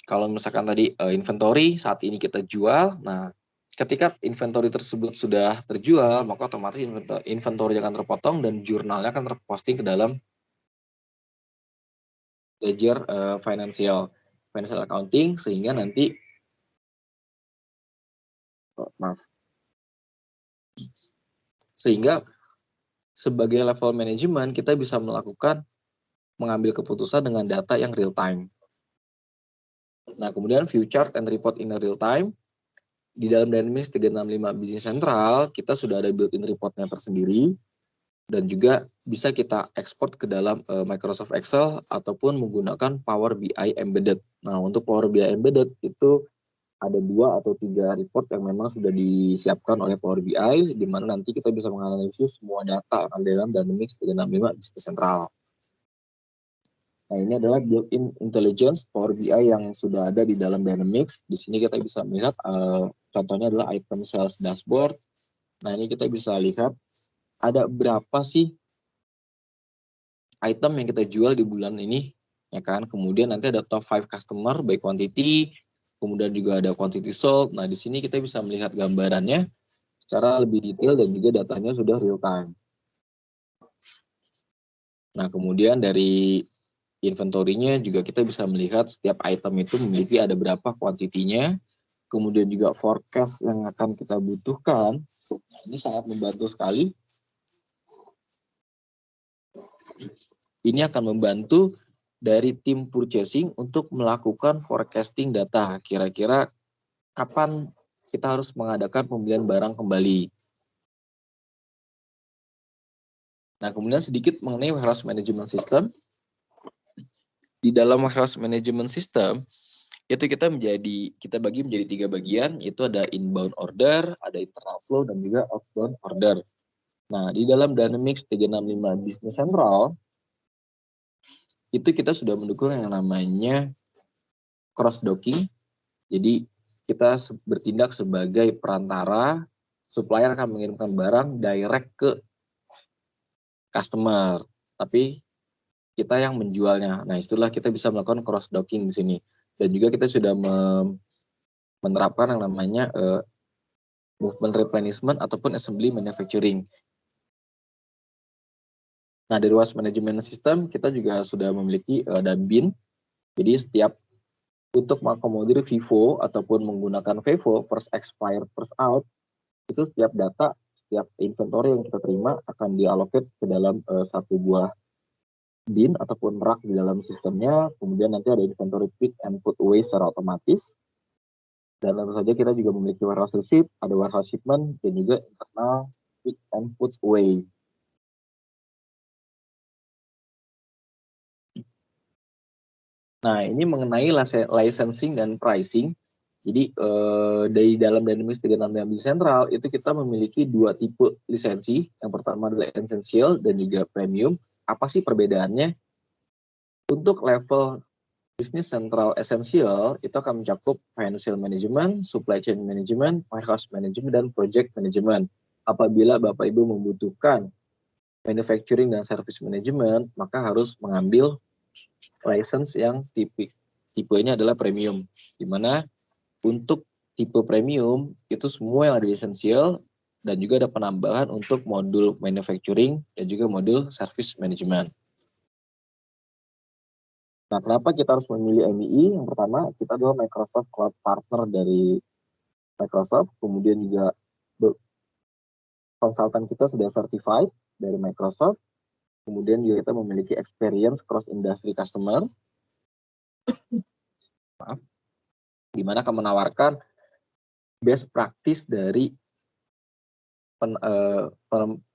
Kalau misalkan tadi inventory saat ini kita jual, nah ketika inventory tersebut sudah terjual, maka otomatis inventory akan terpotong dan jurnalnya akan terposting ke dalam ledger financial accounting, sehingga nanti sehingga sebagai level manajemen kita bisa mengambil keputusan dengan data yang real time. Nah, kemudian view chart and report in real time. Di dalam Dynamics 365 Business Central, kita sudah ada built-in reportnya tersendiri, dan juga bisa kita ekspor ke dalam Microsoft Excel ataupun menggunakan Power BI Embedded. Nah, untuk Power BI Embedded itu ada 2 atau 3 report yang memang sudah disiapkan oleh Power BI, di mana nanti kita bisa menganalisis semua data yang ada dalam Dynamics 365 Business Central. Nah, ini adalah built-in intelligence Power BI yang sudah ada di dalam Dynamics. Di sini kita bisa melihat contohnya adalah item sales dashboard. Nah, ini kita bisa lihat ada berapa sih item yang kita jual di bulan ini, ya kan? Kemudian nanti ada top 5 customer by quantity, kemudian juga ada quantity sold. Nah, di sini kita bisa melihat gambarannya secara lebih detail dan juga datanya sudah real time. Nah, kemudian dari inventory-nya juga kita bisa melihat setiap item itu memiliki ada berapa kuantitinya, kemudian juga forecast yang akan kita butuhkan. Ini sangat membantu sekali. Ini akan membantu dari tim purchasing untuk melakukan forecasting data. Kira-kira kapan kita harus mengadakan pembelian barang kembali. Nah, kemudian sedikit mengenai warehouse management system. Di dalam warehouse management system itu kita bagi menjadi 3 bagian, yaitu ada inbound order, ada internal flow, dan juga outbound order. Nah, di dalam Dynamics 365 Business Central itu kita sudah mendukung yang namanya cross docking. Jadi kita bertindak sebagai perantara, supplier akan mengirimkan barang direct ke customer, tapi kita yang menjualnya. Nah, itulah kita bisa melakukan cross docking di sini. Dan juga kita sudah menerapkan yang namanya movement replenishment ataupun assembly manufacturing. Nah, dari warehouse management system kita juga sudah memiliki ada bin. Jadi setiap untuk mengakomodir FIFO ataupun menggunakan FIFO, first expired first out, itu setiap data, setiap inventory yang kita terima akan diallocate ke dalam satu buah bin ataupun rak di dalam sistemnya. Kemudian nanti ada inventory pick and put away secara otomatis. Dan tentu saja kita juga memiliki warehouse receipt, ada warehouse shipment, dan juga internal pick and put away. Nah, ini mengenai licensing dan pricing. Jadi dari dalam Dynamics 365 Business Central itu kita memiliki 2 tipe lisensi. Yang pertama adalah essential dan juga premium. Apa sih perbedaannya? Untuk level Business Central Essential itu akan mencakup Financial Management, Supply Chain Management, Warehouse Management, dan Project Management. Apabila Bapak Ibu membutuhkan Manufacturing dan Service Management, maka harus mengambil license yang tipenya adalah Premium, di mana untuk tipe Premium itu semua yang ada di Essential, dan juga ada penambahan untuk modul Manufacturing dan juga modul Service Management. Nah, kenapa kita harus memilih MII? Yang pertama, kita adalah Microsoft Cloud Partner dari Microsoft, kemudian juga konsultan kita sudah certified dari Microsoft, kemudian juga kita memiliki experience cross industry customer, di mana akan menawarkan best practice dari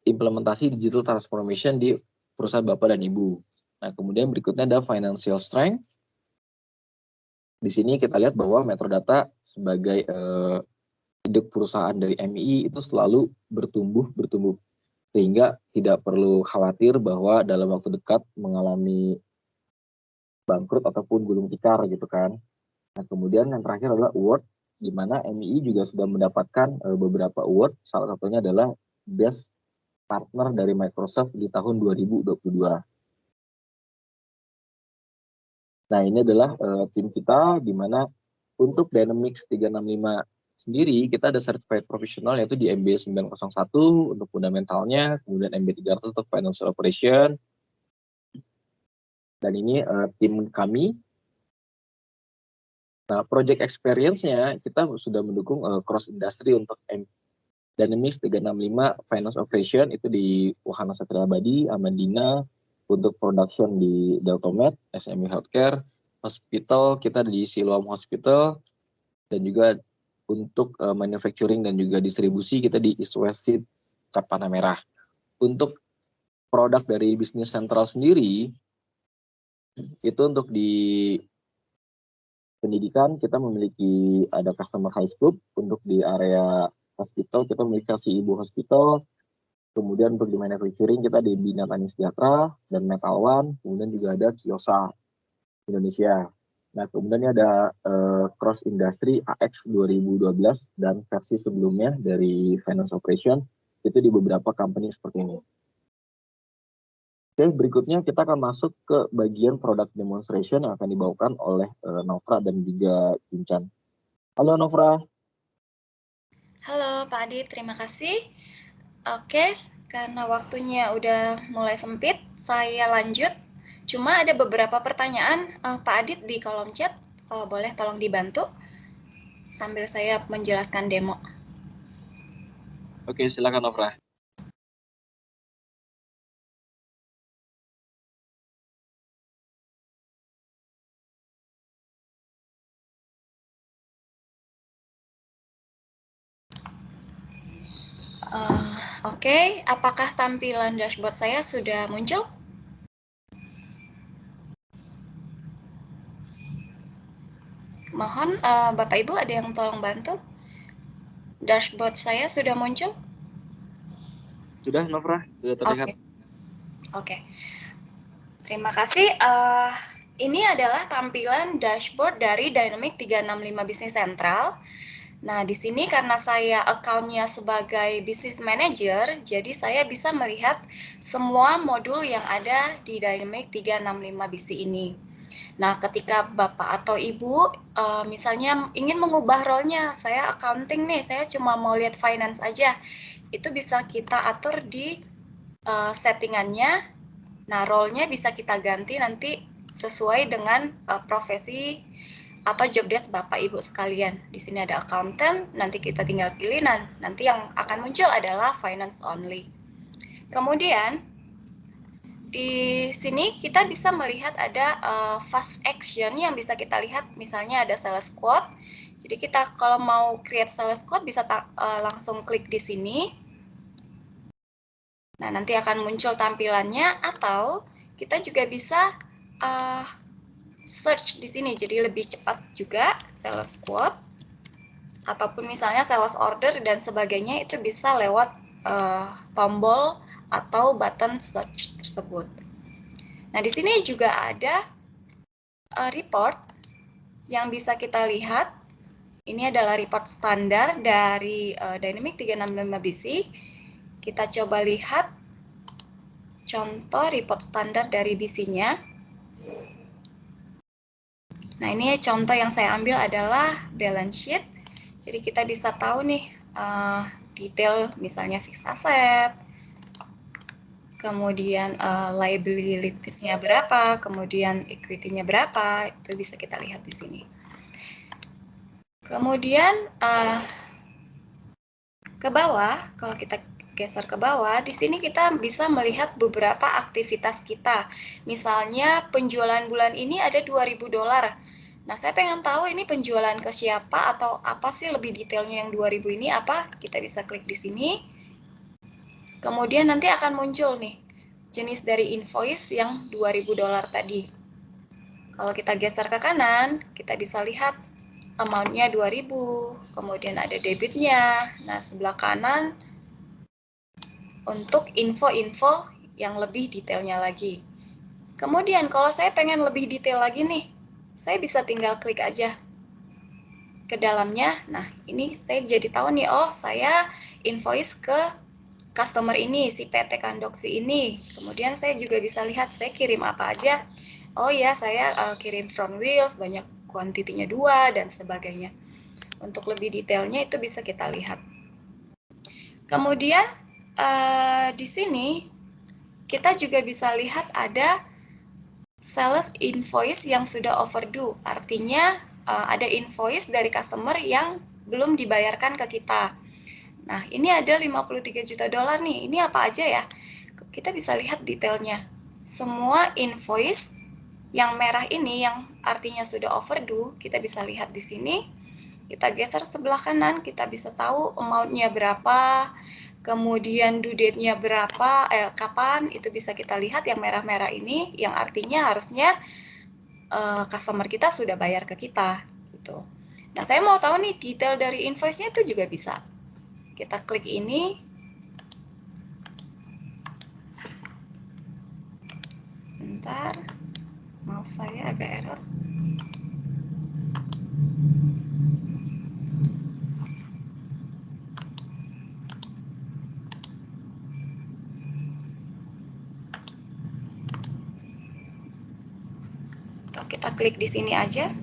implementasi digital transformation di perusahaan Bapak dan Ibu. Nah, kemudian berikutnya ada financial strength. Di sini kita lihat bahwa Metrodata sebagai induk perusahaan dari MII itu selalu bertumbuh, sehingga tidak perlu khawatir bahwa dalam waktu dekat mengalami bangkrut ataupun gulung tikar gitu kan. Nah, kemudian yang terakhir adalah award, di mana MII juga sudah mendapatkan beberapa award, salah satunya adalah Best Partner dari Microsoft di tahun 2022. Nah, ini adalah tim kita, di mana untuk Dynamics 365 sendiri, kita ada certified professional yaitu di MB 901 untuk fundamentalnya, kemudian MB 300 untuk financial operation. Dan ini tim kami. Nah, project experience-nya kita sudah mendukung cross industry untuk Dynamics 365 finance operation itu di Wahana Satria Abadi, Amandina, untuk production di Deltomed, SME Healthcare, hospital kita di Siloam Hospital, dan juga untuk manufacturing dan juga distribusi kita di East West Seed Cap Tanah Merah. Untuk produk dari Business Central sendiri, itu untuk di pendidikan kita memiliki ada customer high school, untuk di area hospital kita memiliki Kasih Ibu Hospital, kemudian untuk di manufacturing kita di Bina Tani Sejahtera dan Metal One, kemudian juga ada Kiosa Indonesia. Nah, kemudian ada Cross Industry AX 2012 dan versi sebelumnya dari Finance Operation itu di beberapa company seperti ini. Oke, berikutnya kita akan masuk ke bagian product demonstration yang akan dibawakan oleh Novra dan juga Kincan. Halo Novra. Halo Pak Adit, terima kasih. Oke, karena waktunya udah mulai sempit, saya lanjut. Cuma ada beberapa pertanyaan Pak Adit di kolom chat, kalau boleh tolong dibantu sambil saya menjelaskan demo. Oke, silakan Novra. Oke, apakah tampilan dashboard saya sudah muncul? Mohon Bapak Ibu ada yang tolong bantu? Dashboard saya sudah muncul? Sudah Novra, sudah terlihat. Oke. Terima kasih. Ini adalah tampilan dashboard dari Dynamics 365 Business Central. Nah, di sini karena saya account-nya sebagai business manager, jadi saya bisa melihat semua modul yang ada di Dynamics 365 BC ini. Nah, ketika Bapak atau Ibu misalnya ingin mengubah role-nya, saya accounting nih, saya cuma mau lihat finance aja, itu bisa kita atur di settingannya. Nah, role-nya bisa kita ganti nanti sesuai dengan profesi atau job desk Bapak Ibu sekalian. Di sini ada accountant, nanti kita tinggal pilih, nanti yang akan muncul adalah finance only. Kemudian di sini kita bisa melihat ada fast action yang bisa kita lihat, misalnya ada sales quote. Jadi kita kalau mau create sales quote bisa langsung klik di sini. Nah, nanti akan muncul tampilannya, atau kita juga bisa search di sini, jadi lebih cepat juga sales quote, ataupun misalnya sales order dan sebagainya itu bisa lewat tombol atau button search tersebut. Nah, di sini juga ada report yang bisa kita lihat. Ini adalah report standar dari Dynamics 365 BC. Kita coba lihat contoh report standar dari BC-nya. Nah, ini contoh yang saya ambil adalah balance sheet. Jadi kita bisa tahu nih detail misalnya fixed asset, kemudian liabilities-nya berapa, kemudian equity-nya berapa, itu bisa kita lihat di sini. Kemudian ke bawah, kalau kita geser ke bawah, di sini kita bisa melihat beberapa aktivitas kita. Misalnya penjualan bulan ini ada $2.000. Nah, saya pengen tahu ini penjualan ke siapa atau apa sih lebih detailnya yang 2.000 ini apa? Kita bisa klik di sini. Kemudian nanti akan muncul nih jenis dari invoice yang $2.000 tadi. Kalau kita geser ke kanan, kita bisa lihat amount-nya 2.000, kemudian ada debitnya. Nah, sebelah kanan untuk info-info yang lebih detailnya lagi. Kemudian kalau saya pengen lebih detail lagi nih, saya bisa tinggal klik aja ke dalamnya. Nah, ini saya jadi tahu nih, oh saya invoice ke customer ini, si PT Kandoksi ini. Kemudian saya juga bisa lihat saya kirim apa aja. Oh ya, saya kirim front wheels, banyak kuantitinya 2 dan sebagainya. Untuk lebih detailnya itu bisa kita lihat. Kemudian di sini kita juga bisa lihat ada sales invoice yang sudah overdue. Artinya ada invoice dari customer yang belum dibayarkan ke kita. Nah, ini ada $53 juta nih. Ini apa aja ya? Kita bisa lihat detailnya. Semua invoice yang merah ini yang artinya sudah overdue, kita bisa lihat di sini. Kita geser sebelah kanan, kita bisa tahu amount-nya berapa, kemudian due date-nya berapa, kapan, itu bisa kita lihat yang merah-merah ini, yang artinya harusnya customer kita sudah bayar ke kita. Gitu. Nah, saya mau tahu nih detail dari invoice-nya itu juga bisa. Kita klik ini. Sebentar, mouse saya agak error. Kita klik di sini aja,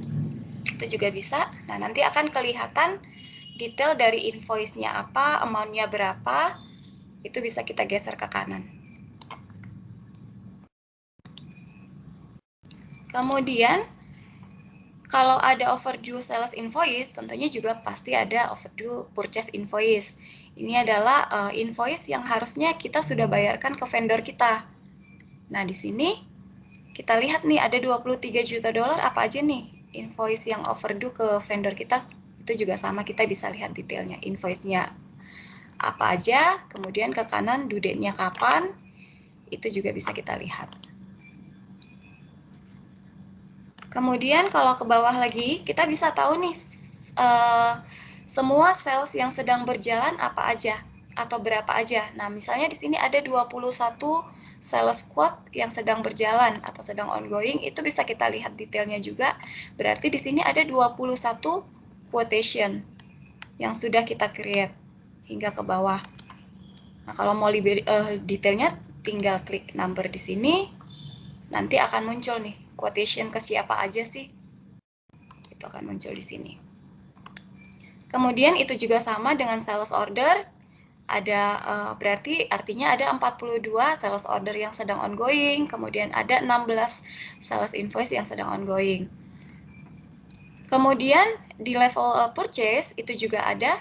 itu juga bisa. Nah, nanti akan kelihatan detail dari invoice-nya apa, amount-nya berapa, itu bisa kita geser ke kanan. Kemudian, kalau ada overdue sales invoice, tentunya juga pasti ada overdue purchase invoice. Ini adalah invoice yang harusnya kita sudah bayarkan ke vendor kita. Nah, di sini kita lihat nih ada $23 juta apa aja nih invoice yang overdue ke vendor kita. Itu juga sama, kita bisa lihat detailnya, invoice-nya apa aja, kemudian ke kanan due date-nya kapan, itu juga bisa kita lihat. Kemudian kalau ke bawah lagi, kita bisa tahu nih semua sales yang sedang berjalan apa aja atau berapa aja. Nah, misalnya di sini ada 21 sales quote yang sedang berjalan atau sedang ongoing, itu bisa kita lihat detailnya juga. Berarti di sini ada 21 quotation yang sudah kita create hingga ke bawah. Nah, kalau mau lebih detailnya tinggal klik number di sini. Nanti akan muncul nih quotation ke siapa aja sih. Itu akan muncul di sini. Kemudian itu juga sama dengan sales order. Ada berarti artinya ada 42 sales order yang sedang ongoing, kemudian ada 16 sales invoice yang sedang ongoing. Kemudian di level purchase itu juga ada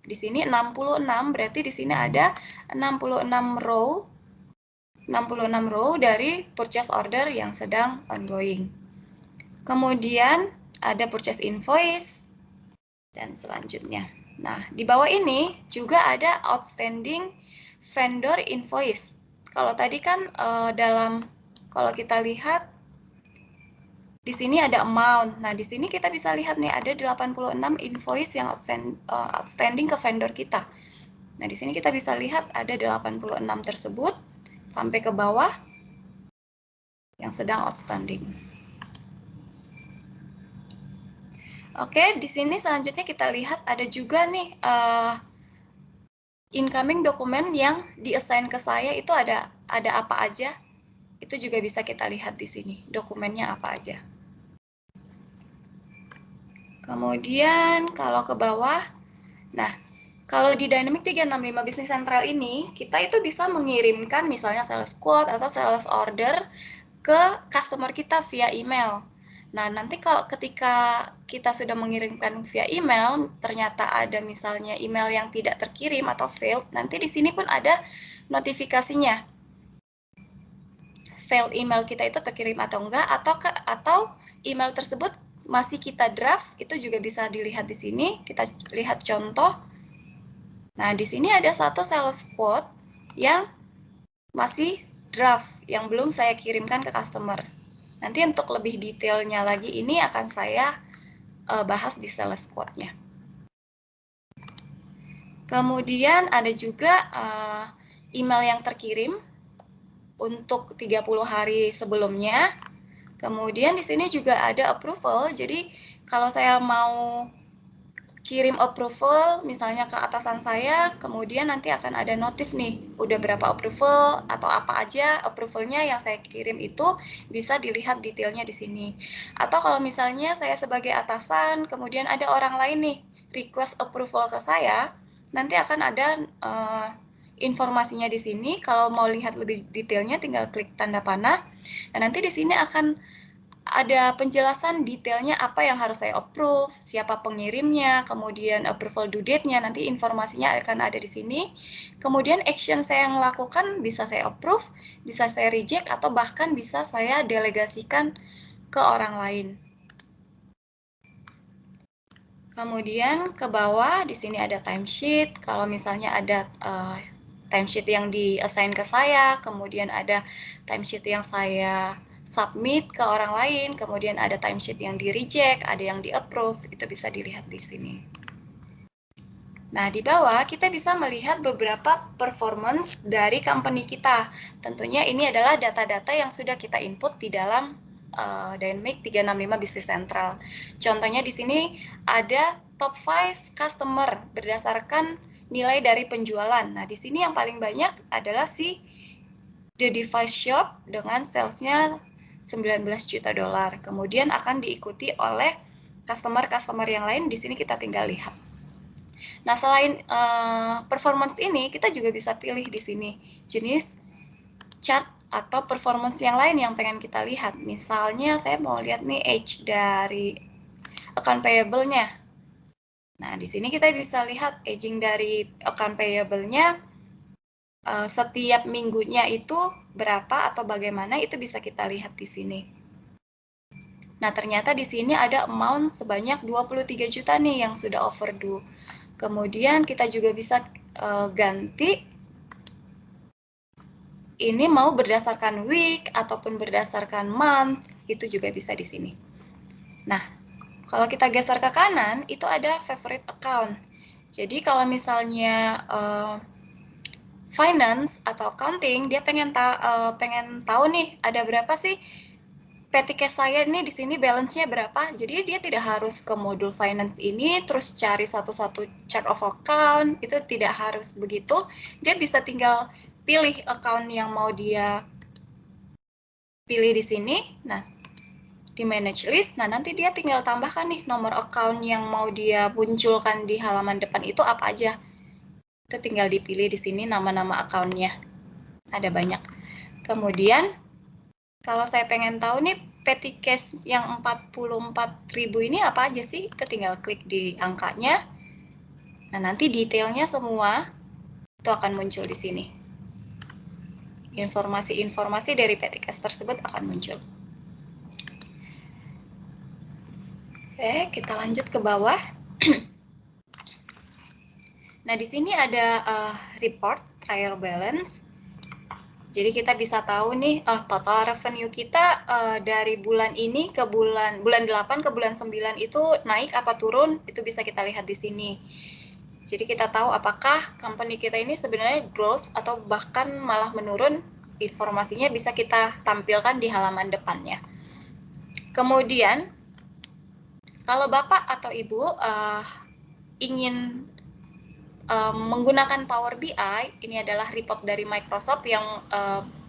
di sini 66, berarti di sini ada 66 row dari purchase order yang sedang ongoing. Kemudian ada purchase invoice dan selanjutnya. Nah, di bawah ini juga ada outstanding vendor invoice. Kalau tadi kan kalau kita lihat di sini ada amount. Nah, di sini kita bisa lihat nih ada 86 invoice yang outstanding ke vendor kita. Nah, di sini kita bisa lihat ada 86 tersebut sampai ke bawah yang sedang outstanding. Oke, di sini selanjutnya kita lihat ada juga nih incoming dokumen yang di-assign ke saya itu ada apa aja. Itu juga bisa kita lihat di sini, dokumennya apa aja. Kemudian kalau ke bawah, nah kalau di Dynamic 365 Business Central ini, kita itu bisa mengirimkan misalnya sales quote atau sales order ke customer kita via email. Nah, nanti kalau ketika kita sudah mengirimkan via email, ternyata ada misalnya email yang tidak terkirim atau failed, nanti di sini pun ada notifikasinya. Failed email kita itu terkirim atau enggak, atau email tersebut masih kita draft, itu juga bisa dilihat di sini. Kita lihat contoh. Nah, di sini ada satu sales quote yang masih draft, yang belum saya kirimkan ke customer. Nanti untuk lebih detailnya lagi ini akan saya bahas di sales quote-nya. Kemudian ada juga email yang terkirim untuk 30 hari sebelumnya. Kemudian di sini juga ada approval. Jadi kalau saya mau kirim approval misalnya ke atasan saya, kemudian nanti akan ada notif nih, udah berapa approval atau apa aja approvalnya yang saya kirim itu bisa dilihat detailnya di sini. Atau kalau misalnya saya sebagai atasan, kemudian ada orang lain nih request approval ke saya, nanti akan ada informasinya di sini. Kalau mau lihat lebih detailnya, tinggal klik tanda panah. Dan nanti di sini akan ada penjelasan detailnya apa yang harus saya approve, siapa pengirimnya, kemudian approval due date-nya, nanti informasinya akan ada di sini. Kemudian action saya yang lakukan bisa saya approve, bisa saya reject, atau bahkan bisa saya delegasikan ke orang lain. Kemudian ke bawah di sini ada timesheet. Kalau misalnya ada timesheet yang di-assign ke saya, kemudian ada timesheet yang saya submit ke orang lain, kemudian ada timesheet yang di-reject, ada yang di-approve, itu bisa dilihat di sini. Nah, di bawah kita bisa melihat beberapa performance dari company kita. Tentunya ini adalah data-data yang sudah kita input di dalam Dynamic 365 Business Central. Contohnya di sini ada top 5 customer berdasarkan nilai dari penjualan. Nah, di sini yang paling banyak adalah si The Device Shop dengan salesnya $19 juta. Kemudian akan diikuti oleh customer-customer yang lain. Di sini kita tinggal lihat. Nah, selain performance ini, kita juga bisa pilih di sini jenis chart atau performance yang lain yang pengen kita lihat. Misalnya saya mau lihat nih age dari account payable-nya. Nah, di sini kita bisa lihat aging dari account payable-nya setiap minggunya itu berapa atau bagaimana, itu bisa kita lihat di sini. Nah, ternyata di sini ada amount sebanyak 23 juta nih yang sudah overdue. Kemudian kita juga bisa ganti ini mau berdasarkan week ataupun berdasarkan month, itu juga bisa di sini. Nah, kalau kita geser ke kanan, itu ada favorite account. Jadi kalau misalnya finance atau accounting, dia pengen tahu nih ada berapa sih petty cash saya ini di sini balance-nya berapa. Jadi dia tidak harus ke modul finance ini terus cari satu-satu chart of account, itu tidak harus begitu. Dia bisa tinggal pilih account yang mau dia pilih di sini. Nah, di manage list, nah nanti dia tinggal tambahkan nih nomor account yang mau dia munculkan di halaman depan itu apa aja. Itu tinggal dipilih di sini nama-nama account-nya. Ada banyak. Kemudian kalau saya pengen tahu nih petty cash yang 44.000 ini apa aja sih? Kita tinggal klik di angkanya. Nah, nanti detailnya semua itu akan muncul di sini. Informasi-informasi dari petty cash tersebut akan muncul. Oke, kita lanjut ke bawah. Nah, di sini ada report trial balance. Jadi kita bisa tahu nih total revenue kita dari bulan ini ke bulan 8 ke bulan 9 itu naik apa turun, itu bisa kita lihat di sini. Jadi kita tahu apakah company kita ini sebenarnya growth atau bahkan malah menurun, informasinya bisa kita tampilkan di halaman depannya. Kemudian Kalau Bapak atau Ibu ingin menggunakan Power BI, ini adalah report dari Microsoft yang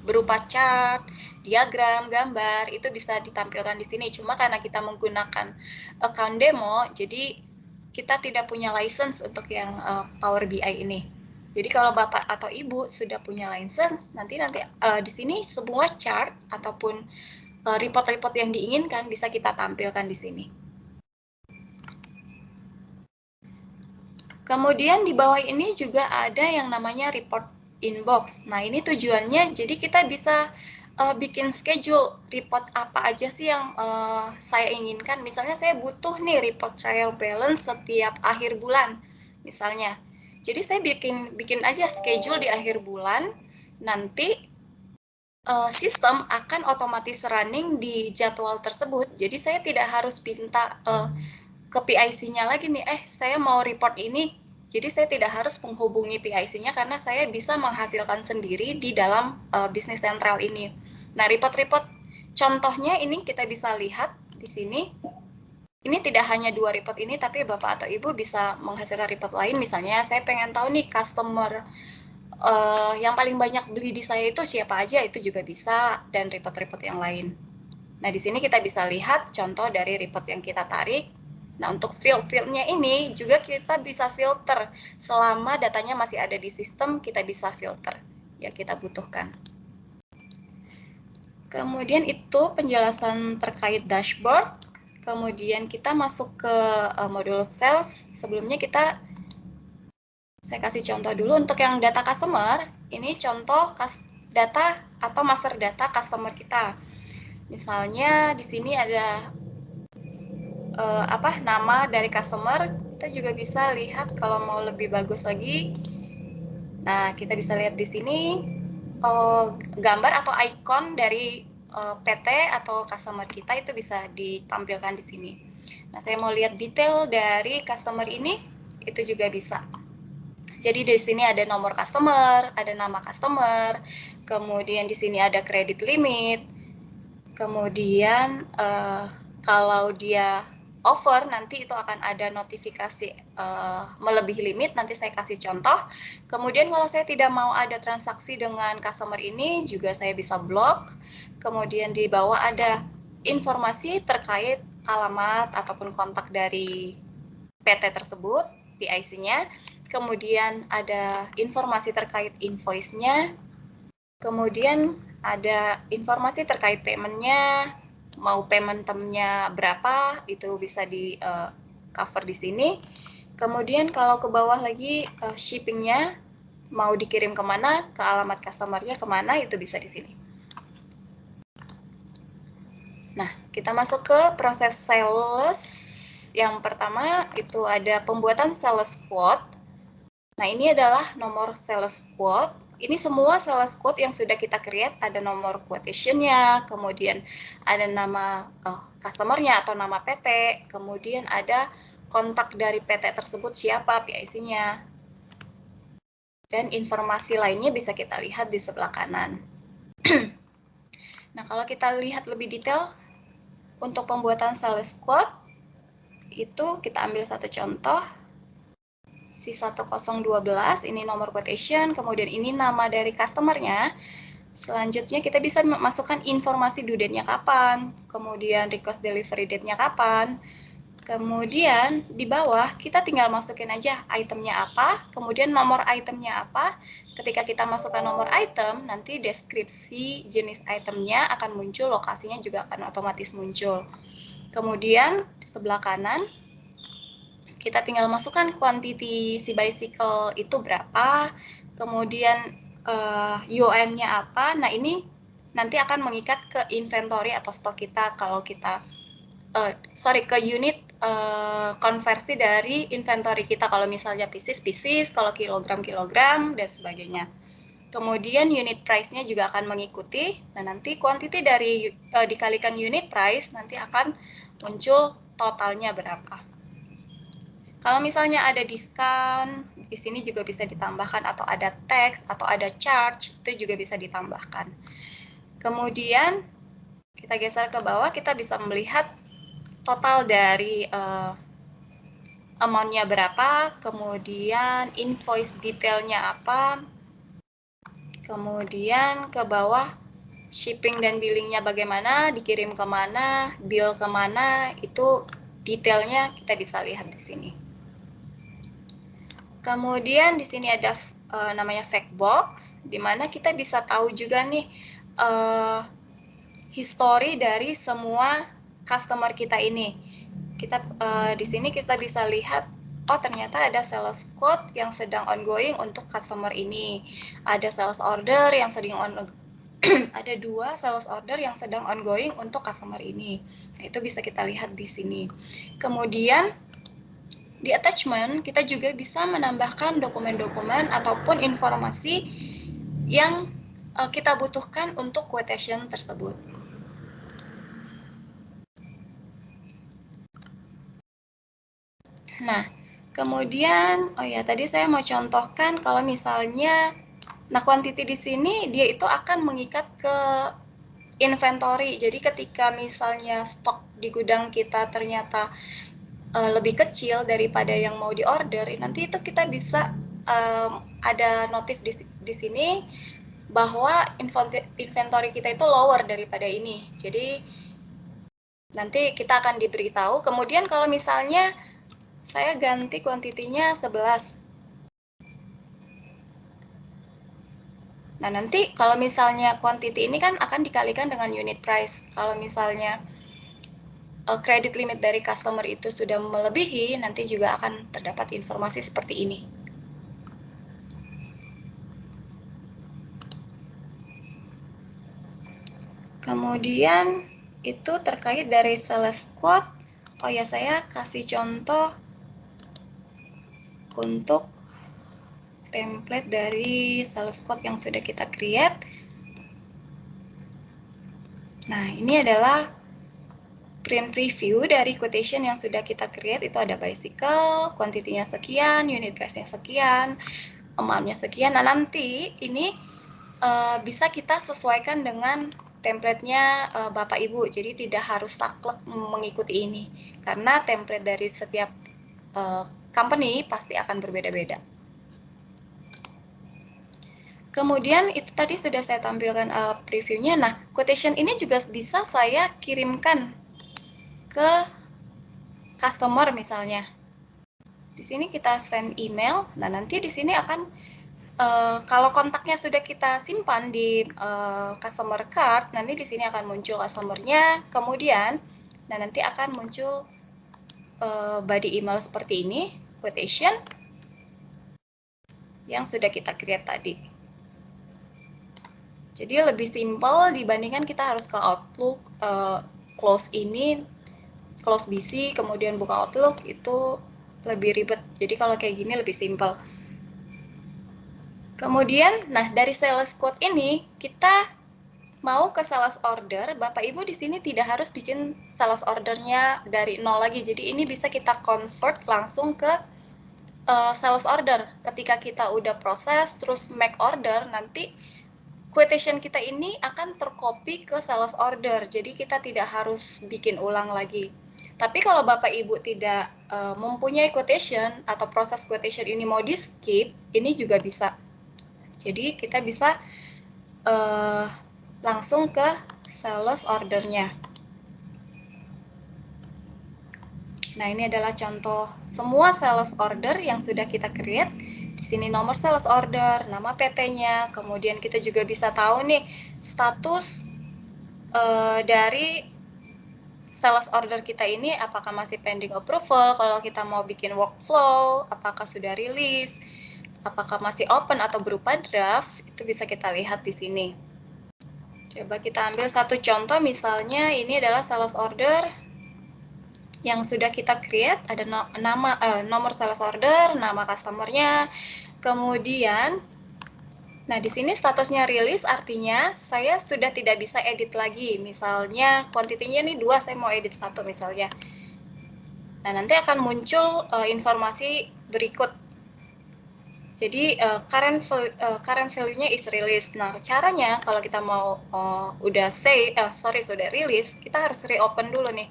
berupa chart, diagram, gambar, itu bisa ditampilkan di sini. Cuma karena kita menggunakan account demo, jadi kita tidak punya license untuk yang Power BI ini. Jadi kalau Bapak atau Ibu sudah punya license, nanti di sini semua chart ataupun report-report yang diinginkan bisa kita tampilkan di sini. Kemudian di bawah ini juga ada yang namanya report inbox. Nah, ini tujuannya jadi kita bisa bikin schedule report apa aja sih yang saya inginkan. Misalnya saya butuh nih report trial balance setiap akhir bulan misalnya. Jadi saya bikin aja schedule di akhir bulan. Nanti sistem akan otomatis running di jadwal tersebut. Jadi saya tidak harus minta ke PIC-nya lagi nih, saya mau report ini. Jadi saya tidak harus menghubungi PIC-nya karena saya bisa menghasilkan sendiri di dalam bisnis sentral ini. Nah, report-report contohnya ini kita bisa lihat di sini. Ini tidak hanya 2 report ini, tapi Bapak atau Ibu bisa menghasilkan report lain. Misalnya saya pengen tahu nih customer yang paling banyak beli di saya itu siapa aja, itu juga bisa, dan report-report yang lain. Nah, di sini kita bisa lihat contoh dari report yang kita tarik. Nah, untuk field-fieldnya ini juga kita bisa filter. Selama datanya masih ada di sistem, kita bisa filter yang kita butuhkan. Kemudian itu penjelasan terkait dashboard. Kemudian kita masuk ke modul sales. Sebelumnya saya kasih contoh dulu untuk yang data customer. Ini contoh data atau master data customer kita. Misalnya di sini ada nama dari customer. Kita juga bisa lihat kalau mau lebih bagus lagi. Nah, kita bisa lihat di sini gambar atau ikon dari PT atau customer kita itu bisa ditampilkan di sini. Nah, saya mau lihat detail dari customer ini, itu juga bisa. Jadi di sini ada nomor customer, ada nama customer, kemudian di sini ada credit limit, kemudian kalau dia over nanti itu akan ada notifikasi melebihi limit, nanti saya kasih contoh. Kemudian kalau saya tidak mau ada transaksi dengan customer ini juga saya bisa blok. Kemudian di bawah ada informasi terkait alamat ataupun kontak dari PT tersebut, PIC-nya. Kemudian ada informasi terkait invoice-nya. Kemudian ada informasi terkait payment-nya, mau payment term-nya berapa, itu bisa di cover di sini. Kemudian kalau ke bawah lagi shipping-nya, mau dikirim kemana, ke alamat customer-nya kemana, itu bisa di sini. Nah, kita masuk ke proses sales. Yang pertama itu ada pembuatan sales quote. Nah, ini adalah nomor sales quote. Ini semua sales quote yang sudah kita create, ada nomor quotation-nya, kemudian ada nama customer-nya atau nama PT, kemudian ada kontak dari PT tersebut siapa, PIC-nya. Dan informasi lainnya bisa kita lihat di sebelah kanan. Nah, kalau kita lihat lebih detail untuk pembuatan sales quote, itu kita ambil satu contoh. Si 1012 ini nomor quotation, kemudian ini nama dari customer-nya. Selanjutnya kita bisa masukkan informasi due date-nya kapan, kemudian request delivery date-nya kapan. Kemudian di bawah kita tinggal masukin aja itemnya apa, kemudian nomor itemnya apa. Ketika kita masukkan nomor item, nanti deskripsi jenis itemnya akan muncul, lokasinya juga akan otomatis muncul. Kemudian di sebelah kanan kita tinggal masukkan quantity si bicycle itu berapa, kemudian UM-nya apa. Nah, ini nanti akan mengikat ke inventory atau stok kita kalau kita ke unit konversi dari inventory kita, kalau misalnya pieces, kalau kilogram, dan sebagainya. Kemudian unit price-nya juga akan mengikuti. Nah, nanti quantity dari dikalikan unit price nanti akan muncul totalnya berapa. Kalau misalnya ada diskon, di sini juga bisa ditambahkan, atau ada tax, atau ada charge, itu juga bisa ditambahkan. Kemudian kita geser ke bawah, kita bisa melihat total dari amount-nya berapa, kemudian invoice detailnya apa, kemudian ke bawah shipping dan billingnya bagaimana, dikirim kemana, bill kemana, itu detailnya kita bisa lihat di sini. Kemudian di sini ada namanya fact box, di mana kita bisa tahu juga nih history dari semua customer kita ini. Kita di sini kita bisa lihat, oh ternyata ada sales quote yang sedang ongoing untuk customer ini, ada sales order yang sedang ada 2 sales order yang sedang ongoing untuk customer ini. Nah, itu bisa kita lihat di sini. Kemudian di attachment kita juga bisa menambahkan dokumen-dokumen ataupun informasi yang kita butuhkan untuk quotation tersebut. Nah, kemudian oh ya tadi saya mau contohkan kalau misalnya quantity di sini dia itu akan mengikat ke inventory. Jadi ketika misalnya stok di gudang kita ternyata lebih kecil daripada yang mau diorder, nanti itu kita bisa ada notif di sini bahwa inventory kita itu lower daripada ini. Jadi nanti kita akan diberitahu. Kemudian kalau misalnya saya ganti kuantitinya 11. Nah, nanti kalau misalnya quantity ini kan akan dikalikan dengan unit price. Kalau misalnya credit limit dari customer itu sudah melebihi, nanti juga akan terdapat informasi seperti ini. Kemudian itu terkait dari sales quote. Oh ya, saya kasih contoh untuk template dari sales quote yang sudah kita create. Nah, ini adalah print preview dari quotation yang sudah kita create. Itu ada bicycle, kuantitinya sekian, unit price-nya sekian, amount-nya sekian. Nah, nanti ini bisa kita sesuaikan dengan template-nya Bapak Ibu. Jadi tidak harus saklek mengikuti ini. Karena template dari setiap company pasti akan berbeda-beda. Kemudian itu tadi sudah saya tampilkan previewnya. Nah, quotation ini juga bisa saya kirimkan ke customer misalnya. Di sini kita send email. Nah, nanti di sini akan kalau kontaknya sudah kita simpan di customer card, nanti di sini akan muncul customernya. Kemudian, nah nanti akan muncul body email seperti ini, quotation yang sudah kita create tadi. Jadi lebih simple dibandingkan kita harus ke Outlook, close ini, close BC, kemudian buka Outlook, itu lebih ribet. Jadi kalau kayak gini lebih simple. Kemudian, nah dari sales quote ini kita mau ke sales order. Bapak Ibu di sini tidak harus bikin sales ordernya dari nol lagi. Jadi ini bisa kita convert langsung ke sales order. Ketika kita udah proses terus make order, nanti quotation kita ini akan tercopy ke sales order. Jadi kita tidak harus bikin ulang lagi. Tapi kalau Bapak Ibu tidak mempunyai quotation atau proses quotation ini mau di skip, ini juga bisa. Jadi kita bisa langsung ke sales ordernya. Nah, ini adalah contoh semua sales order yang sudah kita create. Di sini nomor sales order, nama PT-nya, kemudian kita juga bisa tahu nih status dari sales order kita ini apakah masih pending approval, kalau kita mau bikin workflow, apakah sudah rilis, apakah masih open atau berupa draft, itu bisa kita lihat di sini. Coba kita ambil satu contoh, misalnya ini adalah sales order yang sudah kita create, ada nomor sales order, nama customernya, kemudian, nah di sini statusnya rilis, artinya saya sudah tidak bisa edit lagi, misalnya kuantitinya nih 2, saya mau edit 1 misalnya. Nah nanti akan muncul informasi berikut. Jadi current value-nya is released. Nah caranya kalau kita mau sudah rilis, kita harus reopen dulu nih.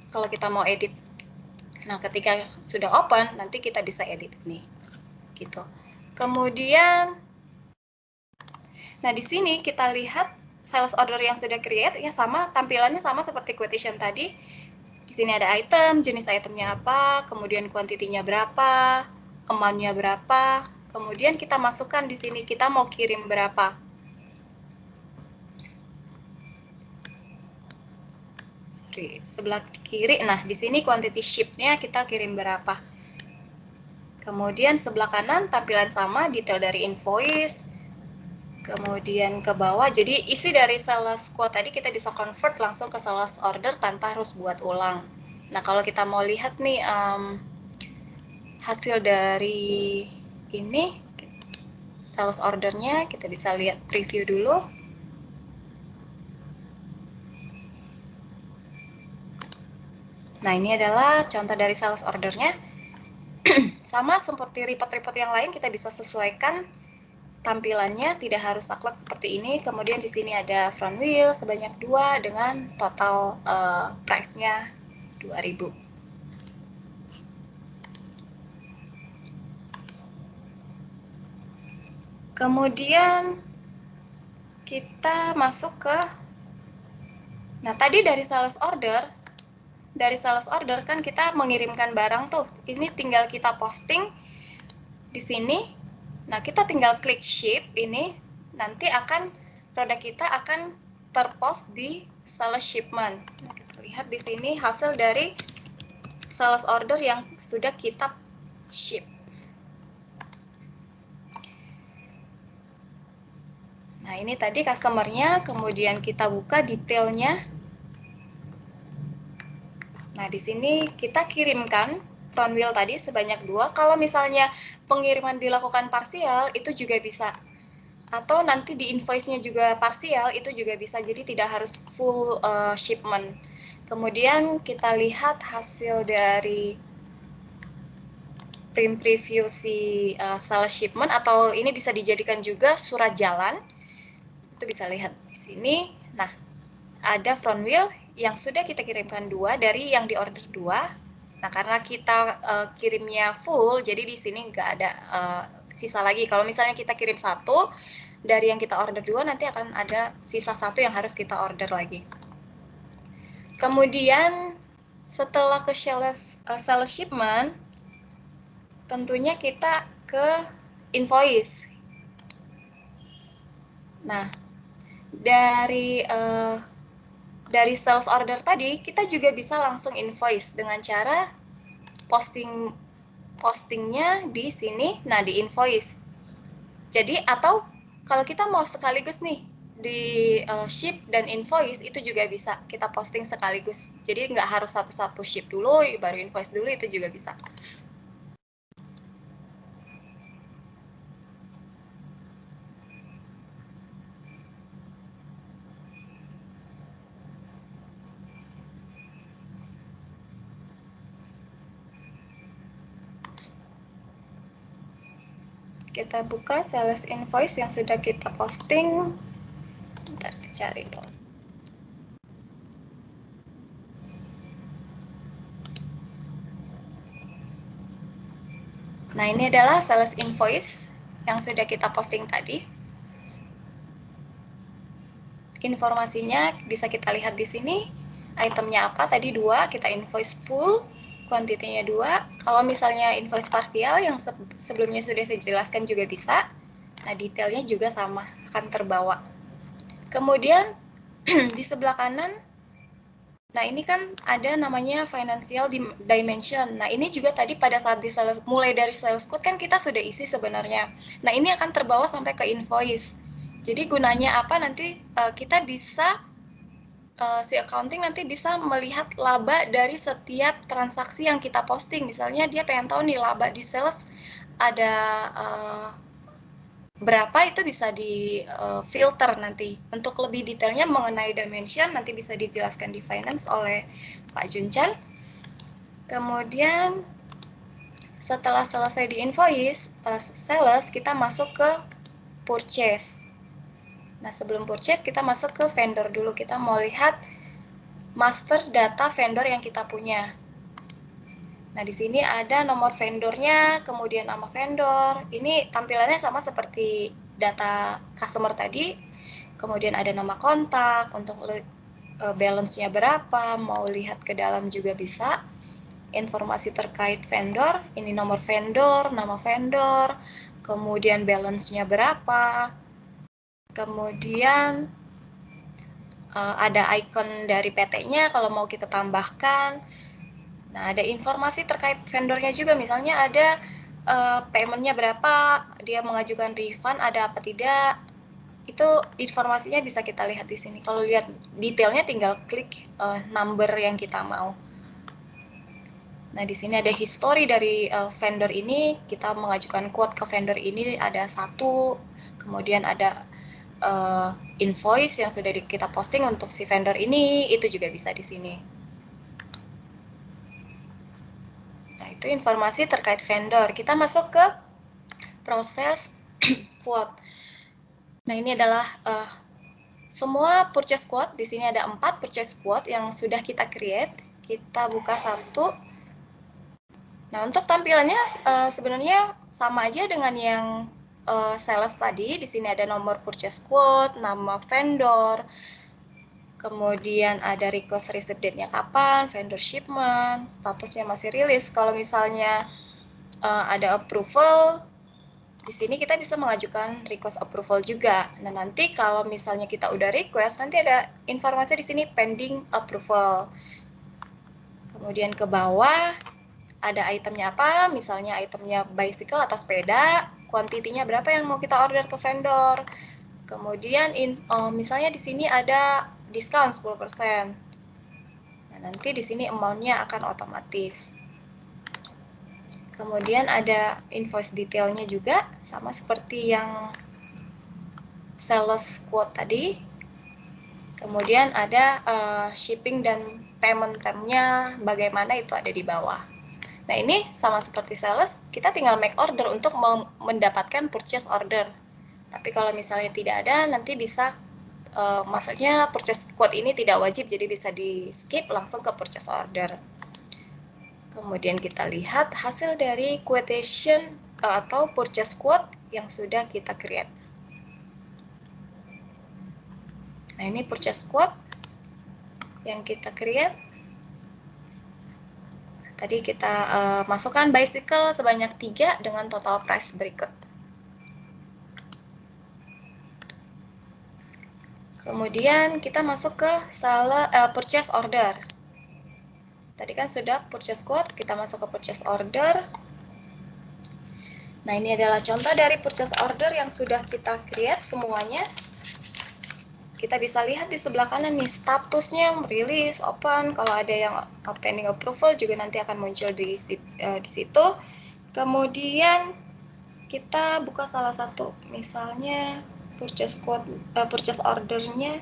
kalau kita mau edit. Nah, ketika sudah open, nanti kita bisa edit ini. Gitu. Kemudian, nah di sini kita lihat sales order yang sudah create, ya sama, tampilannya sama seperti quotation tadi. Di sini ada item, jenis itemnya apa, kemudian kuantitinya berapa, amount-nya berapa, kemudian kita masukkan di sini kita mau kirim berapa. Di sebelah kiri, nah di sini quantity shipped-nya kita kirim berapa. Kemudian sebelah kanan tampilan sama, detail dari invoice. Kemudian ke bawah, jadi isi dari sales quote tadi kita bisa convert langsung ke sales order tanpa harus buat ulang. Nah, kalau kita mau lihat nih hasil dari ini, sales ordernya, kita bisa lihat preview dulu. Nah, ini adalah contoh dari sales ordernya. Sama seperti report-report yang lain, kita bisa sesuaikan tampilannya, tidak harus saklek seperti ini. Kemudian di sini ada front wheel sebanyak 2 dengan total price-nya 2.000. Kemudian kita masuk ke, nah tadi dari sales order kan kita mengirimkan barang tuh. Ini tinggal kita posting di sini. Nah, kita tinggal klik ship ini, nanti akan produk kita akan terpost di sales shipment. Nah, kita lihat di sini hasil dari sales order yang sudah kita ship. Nah, ini tadi customer-nya, kemudian kita buka detailnya. Nah, di sini kita kirimkan front wheel tadi sebanyak 2. Kalau misalnya pengiriman dilakukan parsial, itu juga bisa. Atau nanti di invoice-nya juga parsial, itu juga bisa. Jadi tidak harus full shipment. Kemudian kita lihat hasil dari print preview si sales shipment, atau ini bisa dijadikan juga surat jalan. Itu bisa lihat di sini. Nah, ada front wheel yang sudah kita kirimkan 2 dari yang di order 2. Nah, karena kita kirimnya full, jadi di sini nggak ada sisa lagi. Kalau misalnya kita kirim 1 dari yang kita order 2, nanti akan ada sisa 1 yang harus kita order lagi. Kemudian setelah ke sales shipment, tentunya kita ke invoice. Nah, dari sales order tadi, kita juga bisa langsung invoice dengan cara postingnya di sini, nah di invoice. Jadi, atau kalau kita mau sekaligus nih, di ship dan invoice, itu juga bisa kita posting sekaligus. Jadi, nggak harus satu-satu ship dulu, baru invoice dulu, itu juga bisa. Kita buka sales invoice yang sudah kita posting. Bentar, saya cari dulu. Nah, ini adalah sales invoice yang sudah kita posting tadi. Informasinya bisa kita lihat di sini. Itemnya apa? Tadi 2, kita invoice full. Kuantitinya 2. Kalau misalnya invoice parsial yang sebelumnya sudah saya jelaskan juga bisa. Nah, detailnya juga sama, akan terbawa. Kemudian di sebelah kanan, nah ini kan ada namanya financial dimension. Nah, ini juga tadi pada saat mulai dari sales quote kan kita sudah isi sebenarnya. Nah, ini akan terbawa sampai ke invoice. Jadi gunanya apa? Nanti kita bisa si accounting nanti bisa melihat laba dari setiap transaksi yang kita posting. Misalnya dia pengen tahu nih laba di sales ada berapa, itu bisa di filter nanti. Untuk lebih detailnya mengenai dimension nanti bisa dijelaskan di finance oleh Pak Junchan. Kemudian setelah selesai di invoice sales, kita masuk ke purchase. Nah, sebelum purchase kita masuk ke vendor dulu. Kita mau lihat master data vendor yang kita punya. Nah, di sini ada nomor vendornya, kemudian nama vendor. Ini tampilannya sama seperti data customer tadi. Kemudian ada nama kontak, untuk balance-nya berapa, mau lihat ke dalam juga bisa. Informasi terkait vendor, ini nomor vendor, nama vendor, kemudian balance-nya berapa. Kemudian ada icon dari PT-nya kalau mau kita tambahkan. Nah, ada informasi terkait vendornya juga, misalnya ada payment-nya berapa, dia mengajukan refund, ada apa tidak, itu informasinya bisa kita lihat di sini. Kalau lihat detailnya tinggal klik number yang kita mau. Nah, di sini ada history dari vendor ini, kita mengajukan quote ke vendor ini ada 1, kemudian ada invoice yang sudah kita posting untuk si vendor ini, itu juga bisa di sini. Nah, itu informasi terkait vendor. Kita masuk ke proses quote. Nah, ini adalah semua purchase quote. Di sini ada 4 purchase quote yang sudah kita create. Kita buka 1. Nah, untuk tampilannya sebenarnya sama aja dengan yang sales tadi. Di sini ada nomor purchase quote, nama vendor, kemudian ada request receipt date-nya kapan, vendor shipment, statusnya masih rilis. Kalau misalnya ada approval, di sini kita bisa mengajukan request approval juga. Nah, nanti kalau misalnya kita udah request, nanti ada informasi di sini pending approval. Kemudian ke bawah ada itemnya apa, misalnya itemnya bicycle atau sepeda, kuantitinya berapa yang mau kita order ke vendor. Kemudian misalnya di sini ada diskon 10%. Nah, nanti di sini amount-nya akan otomatis. Kemudian ada invoice detailnya juga, sama seperti yang sales quote tadi. Kemudian ada shipping dan payment term-nya, bagaimana itu ada di bawah. Nah, ini sama seperti sales, kita tinggal make order untuk mendapatkan purchase order. Tapi kalau misalnya tidak ada, nanti bisa maksudnya purchase quote ini tidak wajib, jadi bisa di skip langsung ke purchase order. Kemudian kita lihat hasil dari quotation atau purchase quote yang sudah kita create. Nah, ini purchase quote yang kita create. Tadi kita masukkan bicycle sebanyak 3 dengan total price berikut. Kemudian kita masuk ke purchase order. Tadi kan sudah purchase quote, kita masuk ke purchase order. Nah, ini adalah contoh dari purchase order yang sudah kita create semuanya. Kita bisa lihat di sebelah kanan nih, statusnya rilis, open. Kalau ada yang pending approval juga nanti akan muncul di situ. Kemudian kita buka salah satu, misalnya purchase quote, purchase ordernya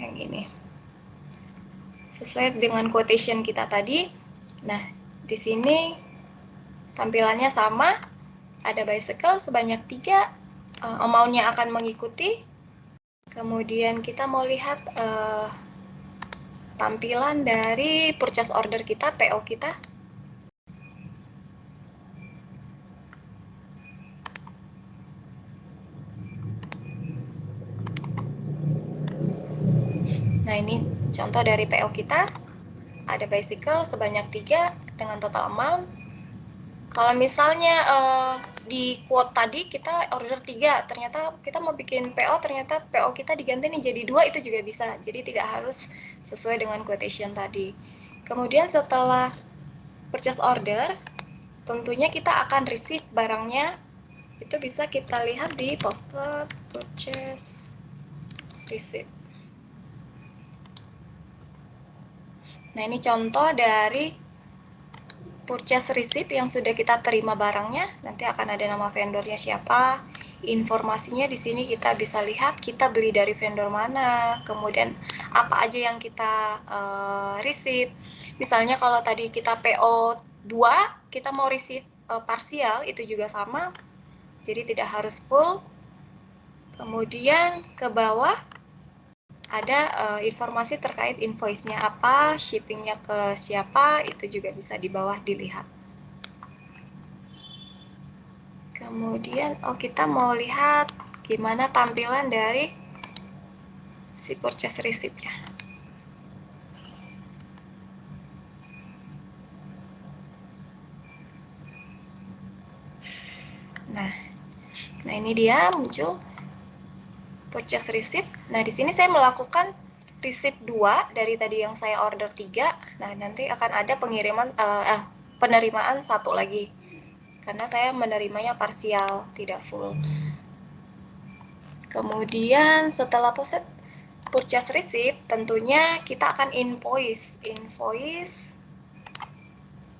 yang ini, sesuai dengan quotation kita tadi. Nah, di sini tampilannya sama, ada bicycle sebanyak 3, amount-nya akan mengikuti. Kemudian kita mau lihat tampilan dari purchase order kita, PO kita. Nah, ini contoh dari PO kita. Ada bicycle sebanyak 3 dengan total amount. Kalau misalnya di quote tadi kita order 3, ternyata kita mau bikin PO, ternyata PO kita diganti nih jadi 2, itu juga bisa. Jadi tidak harus sesuai dengan quotation tadi. Kemudian setelah purchase order, tentunya kita akan receive barangnya. Itu bisa kita lihat di poster purchase receipt. Nah, ini contoh dari purchase receipt yang sudah kita terima barangnya. Nanti akan ada nama vendornya siapa, informasinya di sini kita bisa lihat kita beli dari vendor mana, kemudian apa aja yang kita receive. Misalnya kalau tadi kita PO 2, kita mau receive parsial, itu juga sama. Jadi tidak harus full. Kemudian ke bawah ada informasi terkait invoice-nya apa, shipping-nya ke siapa, itu juga bisa di bawah dilihat. Kemudian, kita mau lihat gimana tampilan dari si purchase receipt-nya. Nah, ini dia muncul purchase receipt. Nah, di sini saya melakukan receipt 2 dari tadi yang saya order 3. Nah, nanti akan ada pengiriman penerimaan 1 lagi. Karena saya menerimanya parsial, tidak full. Kemudian setelah purchase receipt, tentunya kita akan invoice.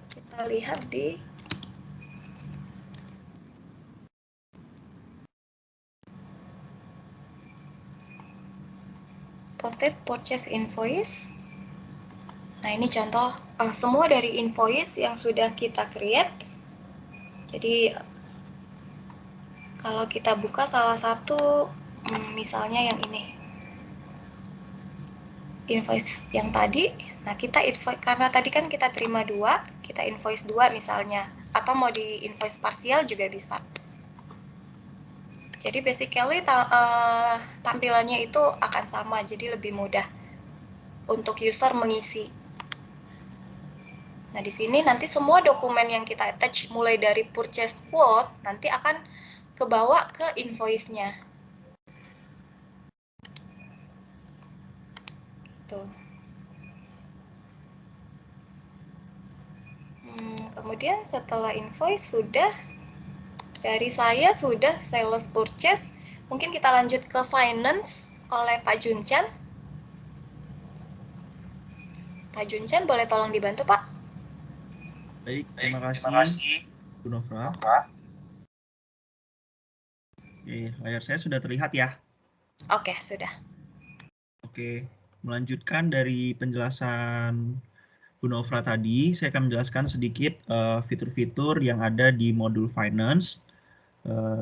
Kita lihat di posted purchase invoice. Nah, ini contoh semua dari invoice yang sudah kita create. Jadi kalau kita buka salah satu, misalnya yang ini, invoice yang tadi, nah kita invoice, karena tadi kan kita terima 2, kita invoice 2 misalnya, atau mau di invoice parsial juga bisa. Jadi basically tampilannya itu akan sama, jadi lebih mudah untuk user mengisi. Nah, di sini nanti semua dokumen yang kita attach mulai dari purchase quote nanti akan kebawa ke invoice-nya. Tuh. Kemudian setelah invoice dari saya sudah sales purchase, mungkin kita lanjut ke finance oleh Pak Junchan. Pak Junchan, boleh tolong dibantu, Pak? Baik, terima kasih Bu Nova. Oke, layar saya sudah terlihat ya? Oke, sudah. Oke, melanjutkan dari penjelasan Bu Nova tadi, saya akan menjelaskan sedikit fitur-fitur yang ada di modul finance.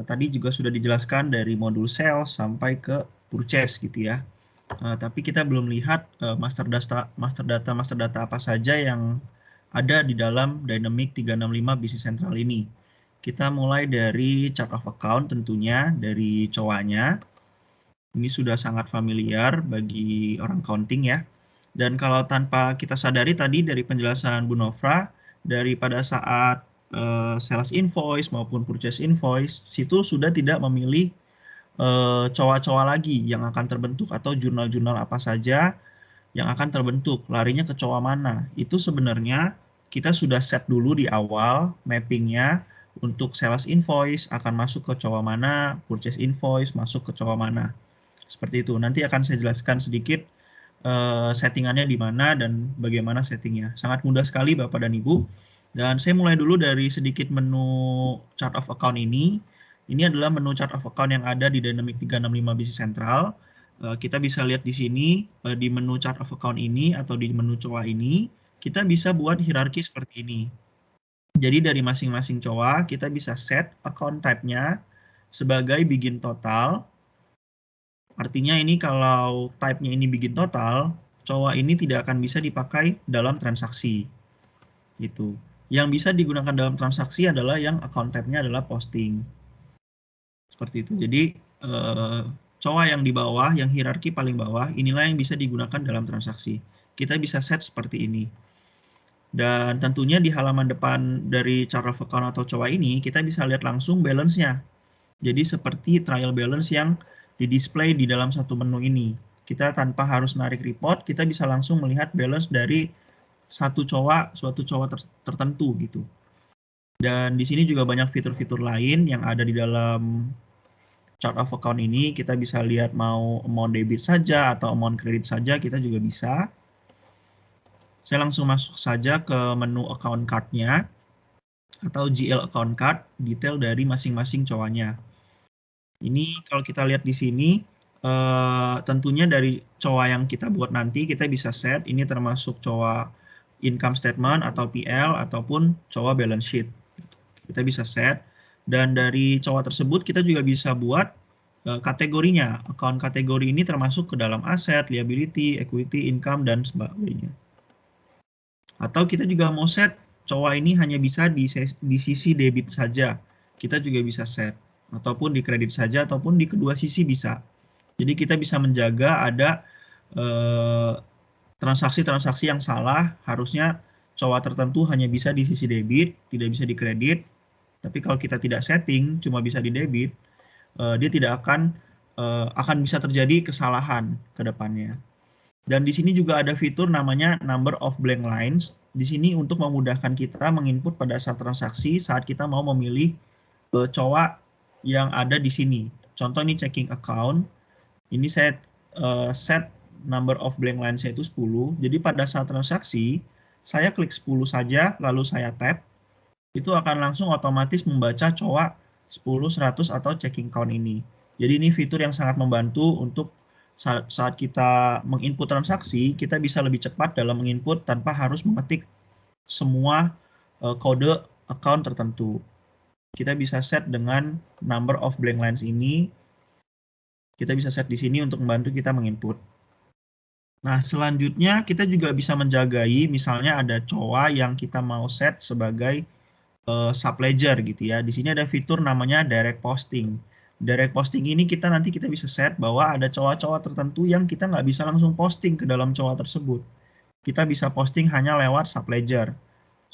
Tadi juga sudah dijelaskan dari modul sales sampai ke purchase gitu ya. Tapi kita belum lihat master data apa saja yang ada di dalam Dynamics 365 Business Central ini. Kita mulai dari chart of account tentunya, dari COA-nya. Ini sudah sangat familiar bagi orang accounting ya. Dan kalau tanpa kita sadari tadi dari penjelasan Bu Nova, pada saat sales invoice maupun purchase invoice, situ sudah tidak memilih COA-COA lagi yang akan terbentuk atau jurnal-jurnal apa saja yang akan terbentuk, larinya ke COA mana. Itu sebenarnya kita sudah set dulu di awal mappingnya untuk sales invoice akan masuk ke COA mana, purchase invoice masuk ke COA mana. Seperti itu. Nanti akan saya jelaskan sedikit settingannya di mana dan bagaimana settingnya. Sangat mudah sekali Bapak dan Ibu. Dan saya mulai dulu dari sedikit menu chart of account ini. Ini adalah menu chart of account yang ada di Dynamics 365 Business Central. Kita bisa lihat di sini, di menu chart of account ini atau di menu COA ini, kita bisa buat hierarki seperti ini. Jadi dari masing-masing COA, kita bisa set account type-nya sebagai begin total. Artinya ini kalau type-nya ini begin total, COA ini tidak akan bisa dipakai dalam transaksi. Gitu. Yang bisa digunakan dalam transaksi adalah yang account type-nya adalah posting. Seperti itu. Jadi COA yang di bawah, yang hierarki paling bawah, inilah yang bisa digunakan dalam transaksi. Kita bisa set seperti ini. Dan tentunya di halaman depan dari chart of account atau COA ini, kita bisa lihat langsung balance-nya. Jadi seperti trial balance yang di-display di dalam satu menu ini. Kita tanpa harus narik report, kita bisa langsung melihat balance dari suatu COA tertentu gitu. Dan di sini juga banyak fitur-fitur lain yang ada di dalam chart of account ini. Kita bisa lihat mau amount debit saja atau amount kredit saja, kita juga bisa. Saya langsung masuk saja ke menu account card-nya atau GL account card, detail dari masing-masing COA-nya. Ini kalau kita lihat di sini, tentunya dari COA yang kita buat nanti, kita bisa set, ini termasuk COA income statement atau PL, ataupun COA balance sheet. Kita bisa set, dan dari COA tersebut kita juga bisa buat kategorinya. Account kategori ini termasuk ke dalam aset, liability, equity, income, dan sebagainya. Atau kita juga mau set COA ini hanya bisa di sisi debit saja. Kita juga bisa set. Ataupun di kredit saja, ataupun di kedua sisi bisa. Jadi kita bisa menjaga ada transaksi-transaksi yang salah, harusnya COA tertentu hanya bisa di sisi debit, tidak bisa di kredit. Tapi kalau kita tidak setting, cuma bisa di debit, dia tidak akan bisa terjadi kesalahan ke depannya. Dan di sini juga ada fitur namanya number of blank lines. Di sini untuk memudahkan kita menginput pada saat transaksi saat kita mau memilih COA yang ada di sini. Contoh ini checking account. Ini saya set number of blank lines itu 10. Jadi pada saat transaksi, saya klik 10 saja, lalu saya tap. Itu akan langsung otomatis membaca COA 10, 100, atau checking count ini. Jadi ini fitur yang sangat membantu untuk saat kita menginput transaksi, kita bisa lebih cepat dalam menginput tanpa harus mengetik semua kode account tertentu. Kita bisa set dengan number of blank lines ini. Kita bisa set di sini untuk membantu kita menginput. Nah, selanjutnya kita juga bisa menjagai, misalnya ada COA yang kita mau set sebagai subledger gitu ya. Di sini ada fitur namanya direct posting. Direct posting ini nanti kita bisa set bahwa ada COA-COA tertentu yang kita nggak bisa langsung posting ke dalam COA tersebut. Kita bisa posting hanya lewat subledger.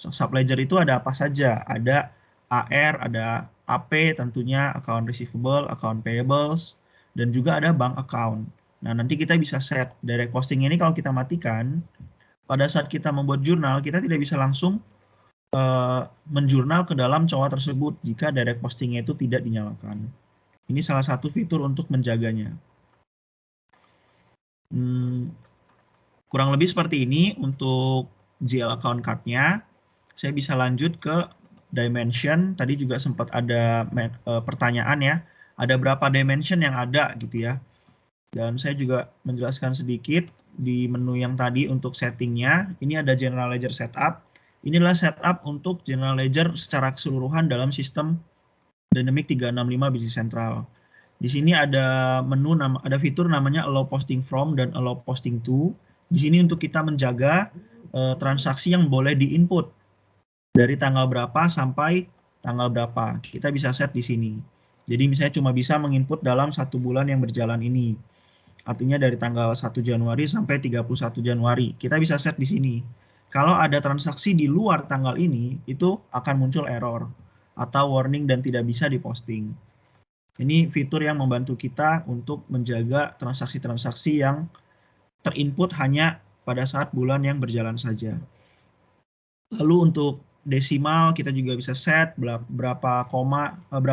Subledger itu ada apa saja? Ada AR, ada AP tentunya, account receivable, account payables, dan juga ada bank account. Nah, nanti kita bisa set direct posting ini kalau kita matikan, pada saat kita membuat jurnal, kita tidak bisa langsung menjurnal ke dalam COA tersebut jika direct postingnya itu tidak dinyalakan. Ini salah satu fitur untuk menjaganya. Kurang lebih seperti ini untuk GL account card-nya. Saya bisa lanjut ke dimension. Tadi juga sempat ada pertanyaan ya. Ada berapa dimension yang ada gitu ya. Dan saya juga menjelaskan sedikit di menu yang tadi untuk settingnya. Ini ada General Ledger Setup. Inilah setup untuk General Ledger secara keseluruhan dalam sistem Dynamics 365 Business Central. Di sini ada ada fitur namanya Allow Posting From dan Allow Posting To. Di sini untuk kita menjaga transaksi yang boleh diinput dari tanggal berapa sampai tanggal berapa. Kita bisa set di sini. Jadi misalnya cuma bisa menginput dalam 1 bulan yang berjalan ini. Artinya dari tanggal 1 Januari sampai 31 Januari. Kita bisa set di sini. Kalau ada transaksi di luar tanggal ini, itu akan muncul error atau warning dan tidak bisa diposting. Ini fitur yang membantu kita untuk menjaga transaksi-transaksi yang terinput hanya pada saat bulan yang berjalan saja. Lalu untuk desimal kita juga bisa set berapa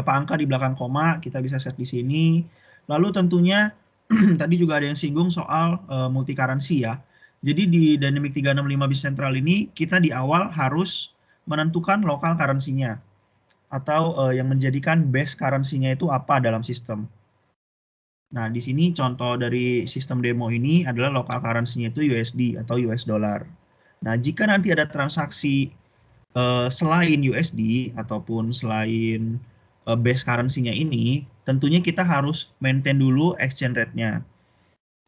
angka di belakang koma, kita bisa set di sini. Lalu tentunya tadi juga ada yang singgung soal multi currency ya. Jadi di Dynamics 365 Business Central ini kita di awal harus menentukan local currency-nya atau yang menjadikan base currency-nya itu apa dalam sistem. Nah, di sini contoh dari sistem demo ini adalah local currency-nya itu USD atau US dollar. Nah, jika nanti ada transaksi selain USD ataupun selain base currency-nya ini, tentunya kita harus maintain dulu exchange rate-nya.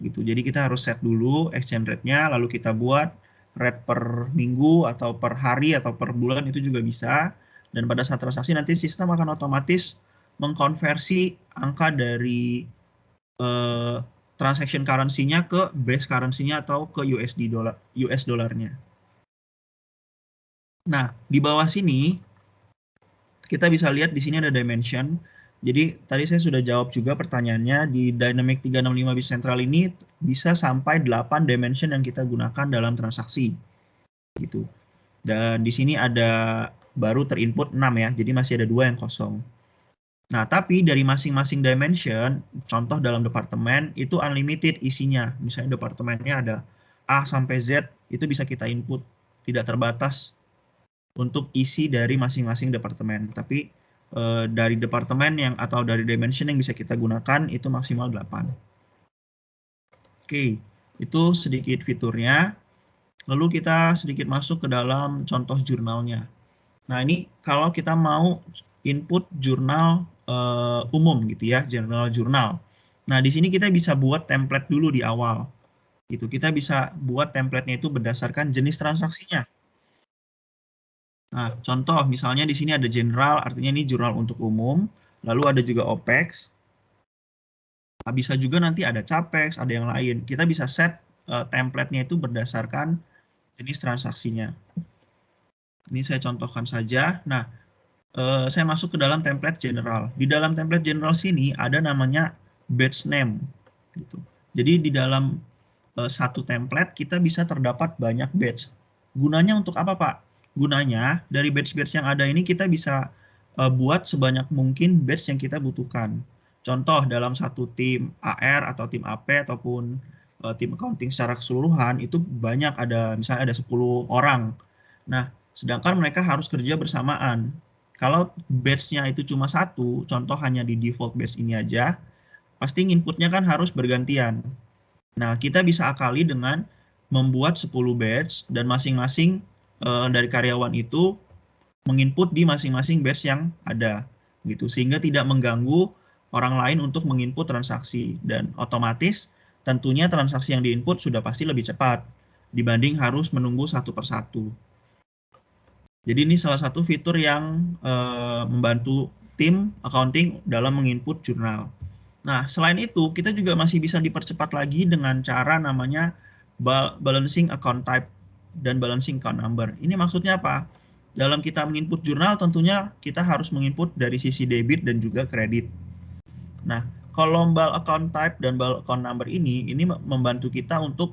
Gitu. Jadi kita harus set dulu exchange rate-nya, lalu kita buat rate per minggu atau per hari atau per bulan itu juga bisa. Dan pada saat transaksi nanti sistem akan otomatis mengkonversi angka dari transaction currency-nya ke base currency-nya atau ke US dollarnya. Nah, di bawah sini kita bisa lihat di sini ada dimension. Jadi tadi saya sudah jawab juga pertanyaannya, di Dynamics 365 Business Central ini bisa sampai 8 dimension yang kita gunakan dalam transaksi. Gitu. Dan di sini ada baru terinput 6 ya, jadi masih ada 2 yang kosong. Nah, tapi dari masing-masing dimension, contoh dalam departemen, itu unlimited isinya. Misalnya departemennya ada A sampai Z, itu bisa kita input, tidak terbatas untuk isi dari masing-masing departemen. Tapi dari departemen atau dari dimension yang bisa kita gunakan, itu maksimal 8. Oke, itu sedikit fiturnya. Lalu kita sedikit masuk ke dalam contoh jurnalnya. Nah, ini kalau kita mau input jurnal umum gitu ya, general journal. Nah, di sini kita bisa buat template dulu di awal. Gitu. Kita bisa buat template-nya itu berdasarkan jenis transaksinya. Nah, contoh misalnya di sini ada general, artinya ini jurnal untuk umum, lalu ada juga OPEX. Nah, bisa juga nanti ada CAPEX, ada yang lain. Kita bisa set template-nya itu berdasarkan jenis transaksinya. Ini saya contohkan saja. Nah, saya masuk ke dalam template general. Di dalam template general sini ada namanya batch name. Gitu. Jadi di dalam satu template kita bisa terdapat banyak batch. Gunanya untuk apa, Pak? Gunanya dari batch-batch yang ada ini kita bisa buat sebanyak mungkin batch yang kita butuhkan. Contoh dalam satu tim AR atau tim AP ataupun tim accounting secara keseluruhan itu banyak, ada misalnya ada 10 orang. Nah, sedangkan mereka harus kerja bersamaan. Kalau batch-nya itu cuma satu, contoh hanya di default batch ini aja, pasti inputnya kan harus bergantian. Nah, kita bisa akali dengan membuat 10 batch dan masing-masing dari karyawan itu menginput di masing-masing batch yang ada, gitu, sehingga tidak mengganggu orang lain untuk menginput transaksi, dan otomatis tentunya transaksi yang diinput sudah pasti lebih cepat dibanding harus menunggu satu persatu. Jadi ini salah satu fitur yang membantu tim accounting dalam menginput jurnal. Nah, selain itu, kita juga masih bisa dipercepat lagi dengan cara namanya balancing account type dan balancing account number. Ini maksudnya apa? Dalam kita menginput jurnal, tentunya kita harus menginput dari sisi debit dan juga kredit. Nah, kalau bal account type dan bal account number ini membantu kita untuk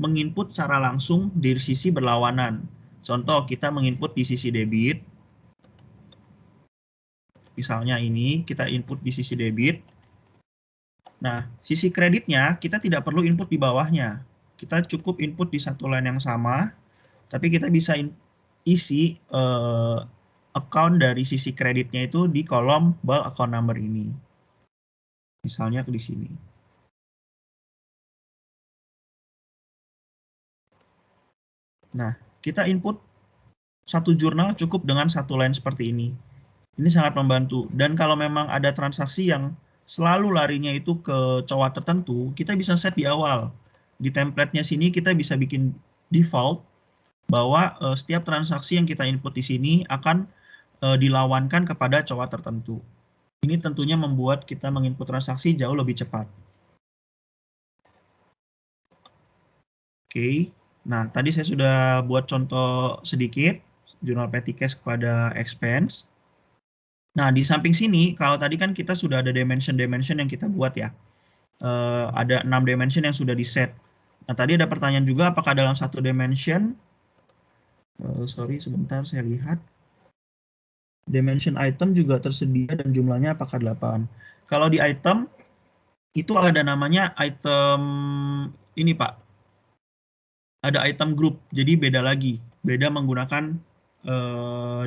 menginput secara langsung di sisi berlawanan. Contoh, kita menginput di sisi debit. Misalnya ini, kita input di sisi debit. Nah, sisi kreditnya kita tidak perlu input di bawahnya. Kita cukup input di satu line yang sama, tapi kita bisa isi account dari sisi kreditnya itu di kolom bal account number ini. Misalnya di sini. Nah, kita input satu jurnal cukup dengan satu line seperti ini. Ini sangat membantu. Dan kalau memang ada transaksi yang selalu larinya itu ke cowok tertentu, kita bisa set di awal. Di template-nya sini kita bisa bikin default bahwa setiap transaksi yang kita input di sini akan dilawankan kepada cowok tertentu. Ini tentunya membuat kita menginput transaksi jauh lebih cepat. Oke, nah tadi saya sudah buat contoh sedikit, jurnal petty cash kepada expense. Nah, di samping sini, kalau tadi kan kita sudah ada dimension-dimension yang kita buat ya. Ada 6 dimension yang sudah di-set. Nah, tadi ada pertanyaan juga, apakah dalam satu dimension, sorry sebentar saya lihat, dimension item juga tersedia dan jumlahnya apakah 8. Kalau di item, itu ada namanya item, ini Pak, ada item group, jadi beda lagi, beda menggunakan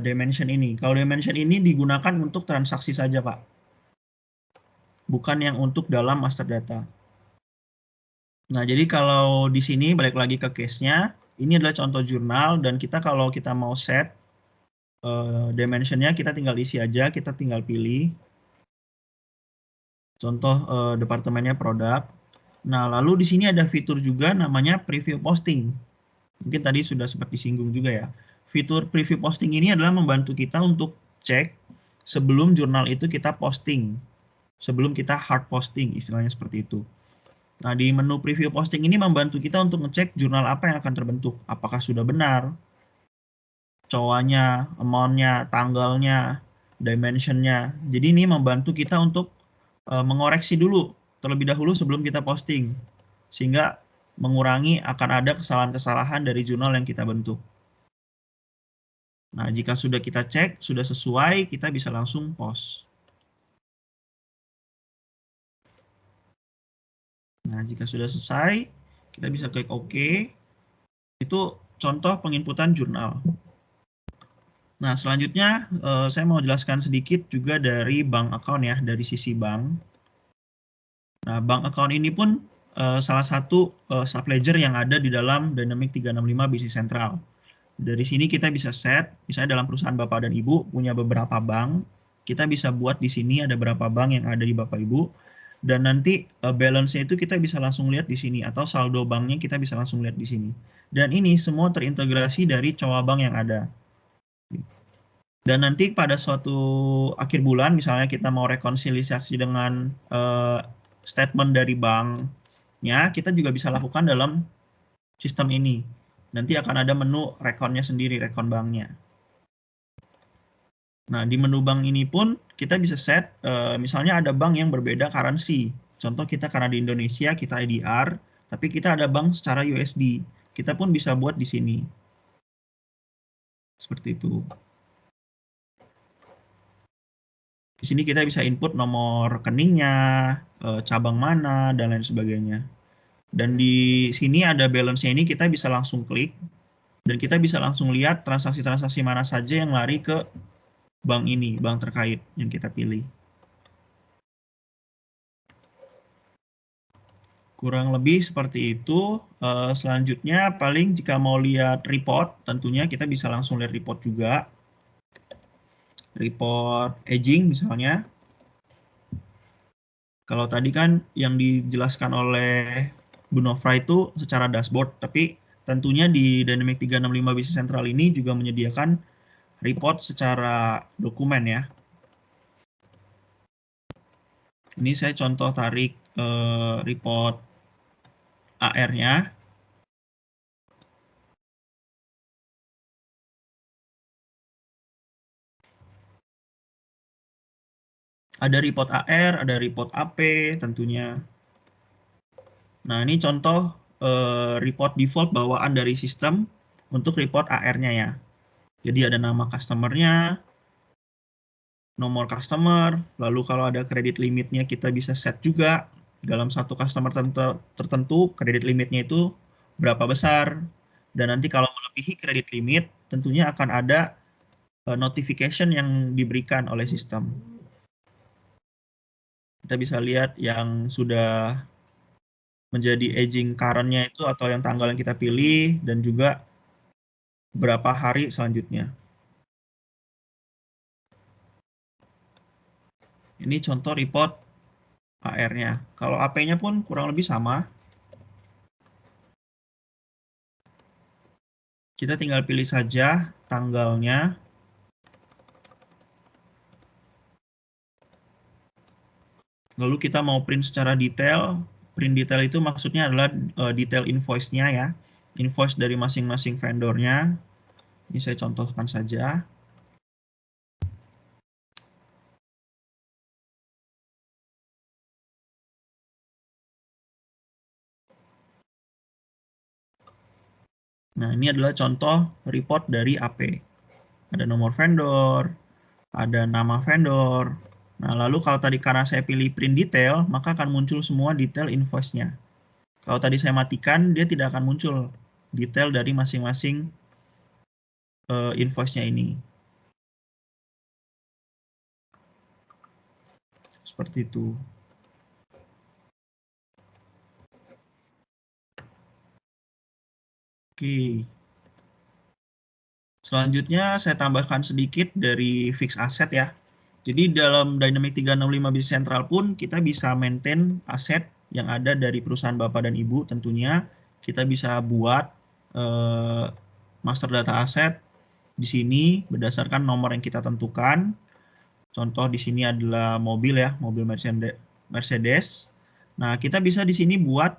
dimension ini. Kalau dimension ini digunakan untuk transaksi saja, Pak. Bukan yang untuk dalam master data. Nah, jadi kalau di sini balik lagi ke case-nya, ini adalah contoh jurnal dan kita kalau kita mau set dimension-nya kita tinggal isi aja, kita tinggal pilih. Contoh departemennya produk. Nah, lalu di sini ada fitur juga namanya preview posting. Mungkin tadi sudah sempat disinggung juga ya. Fitur preview posting ini adalah membantu kita untuk cek sebelum jurnal itu kita posting. Sebelum kita hard posting, istilahnya seperti itu. Nah, di menu preview posting ini membantu kita untuk ngecek jurnal apa yang akan terbentuk. Apakah sudah benar, cowoknya, amount-nya, tanggalnya, dimension-nya. Jadi ini membantu kita untuk mengoreksi dulu terlebih dahulu sebelum kita posting. Sehingga mengurangi akan ada kesalahan-kesalahan dari jurnal yang kita bentuk. Nah, jika sudah kita cek, sudah sesuai, kita bisa langsung post. Nah, jika sudah selesai, kita bisa klik OK. Itu contoh penginputan jurnal. Nah, selanjutnya saya mau jelaskan sedikit juga dari bank account ya, dari sisi bank. Nah, bank account ini pun salah satu subledger yang ada di dalam Dynamics 365 Business Central. Dari sini kita bisa set, misalnya dalam perusahaan Bapak dan Ibu punya beberapa bank. kita bisa buat di sini ada berapa bank yang ada di Bapak Ibu, dan nanti balance-nya itu kita bisa langsung lihat di sini, atau saldo banknya kita bisa langsung lihat di sini. Dan ini semua terintegrasi dari COA bank yang ada. Dan nanti pada suatu akhir bulan, misalnya kita mau rekonsiliasi dengan statement dari banknya, kita juga bisa lakukan dalam sistem ini. Nanti akan ada menu rekonnya sendiri, rekon banknya. Nah, di menu bank ini pun kita bisa set, misalnya ada bank yang berbeda currency. Contoh kita karena di Indonesia, kita IDR, tapi kita ada bank secara USD. Kita pun bisa buat di sini. Seperti itu. Di sini kita bisa input nomor rekeningnya, cabang mana, dan lain sebagainya. Dan di sini ada balance-nya ini kita bisa langsung klik, dan kita bisa langsung lihat transaksi-transaksi mana saja yang lari ke bank ini, bank terkait yang kita pilih. Kurang lebih seperti itu. Selanjutnya paling jika mau lihat report, tentunya kita bisa langsung lihat report juga. Report aging misalnya. Kalau tadi kan yang dijelaskan oleh Bu Nofra itu secara dashboard, tapi tentunya di Dynamics 365 Business Central ini juga menyediakan report secara dokumen ya. Ini saya contoh tarik report AR-nya. Ada report AR, ada report AP tentunya. Nah, ini contoh report default bawaan dari sistem untuk report AR-nya ya. Jadi ada nama customer-nya, nomor customer, lalu kalau ada kredit limitnya kita bisa set juga dalam satu customer tertentu kredit limitnya itu berapa besar. Dan nanti kalau melebihi kredit limit tentunya akan ada notification yang diberikan oleh sistem. Kita bisa lihat yang sudah menjadi aging current-nya itu atau yang tanggal yang kita pilih dan juga berapa hari selanjutnya. Ini contoh report AR-nya. Kalau AP-nya pun kurang lebih sama. Kita tinggal pilih saja tanggalnya. Lalu kita mau print secara detail. Print detail itu maksudnya adalah detail invoice-nya ya. Invoice dari masing-masing vendornya. Ini saya contohkan saja. Nah, ini adalah contoh report dari AP. Ada nomor vendor, ada nama vendor. Nah, lalu kalau tadi karena saya pilih print detail, maka akan muncul semua detail invoice-nya. Kalau tadi saya matikan, dia tidak akan muncul detail dari masing-masing invoice-nya ini. Seperti itu. Oke. Selanjutnya saya tambahkan sedikit dari fixed asset ya. Jadi dalam Dynamics 365 Business Central pun kita bisa maintain aset yang ada dari perusahaan Bapak dan Ibu tentunya. Kita bisa buat master data aset di sini berdasarkan nomor yang kita tentukan. Contoh di sini adalah mobil ya, mobil Mercedes. Nah, kita bisa di sini buat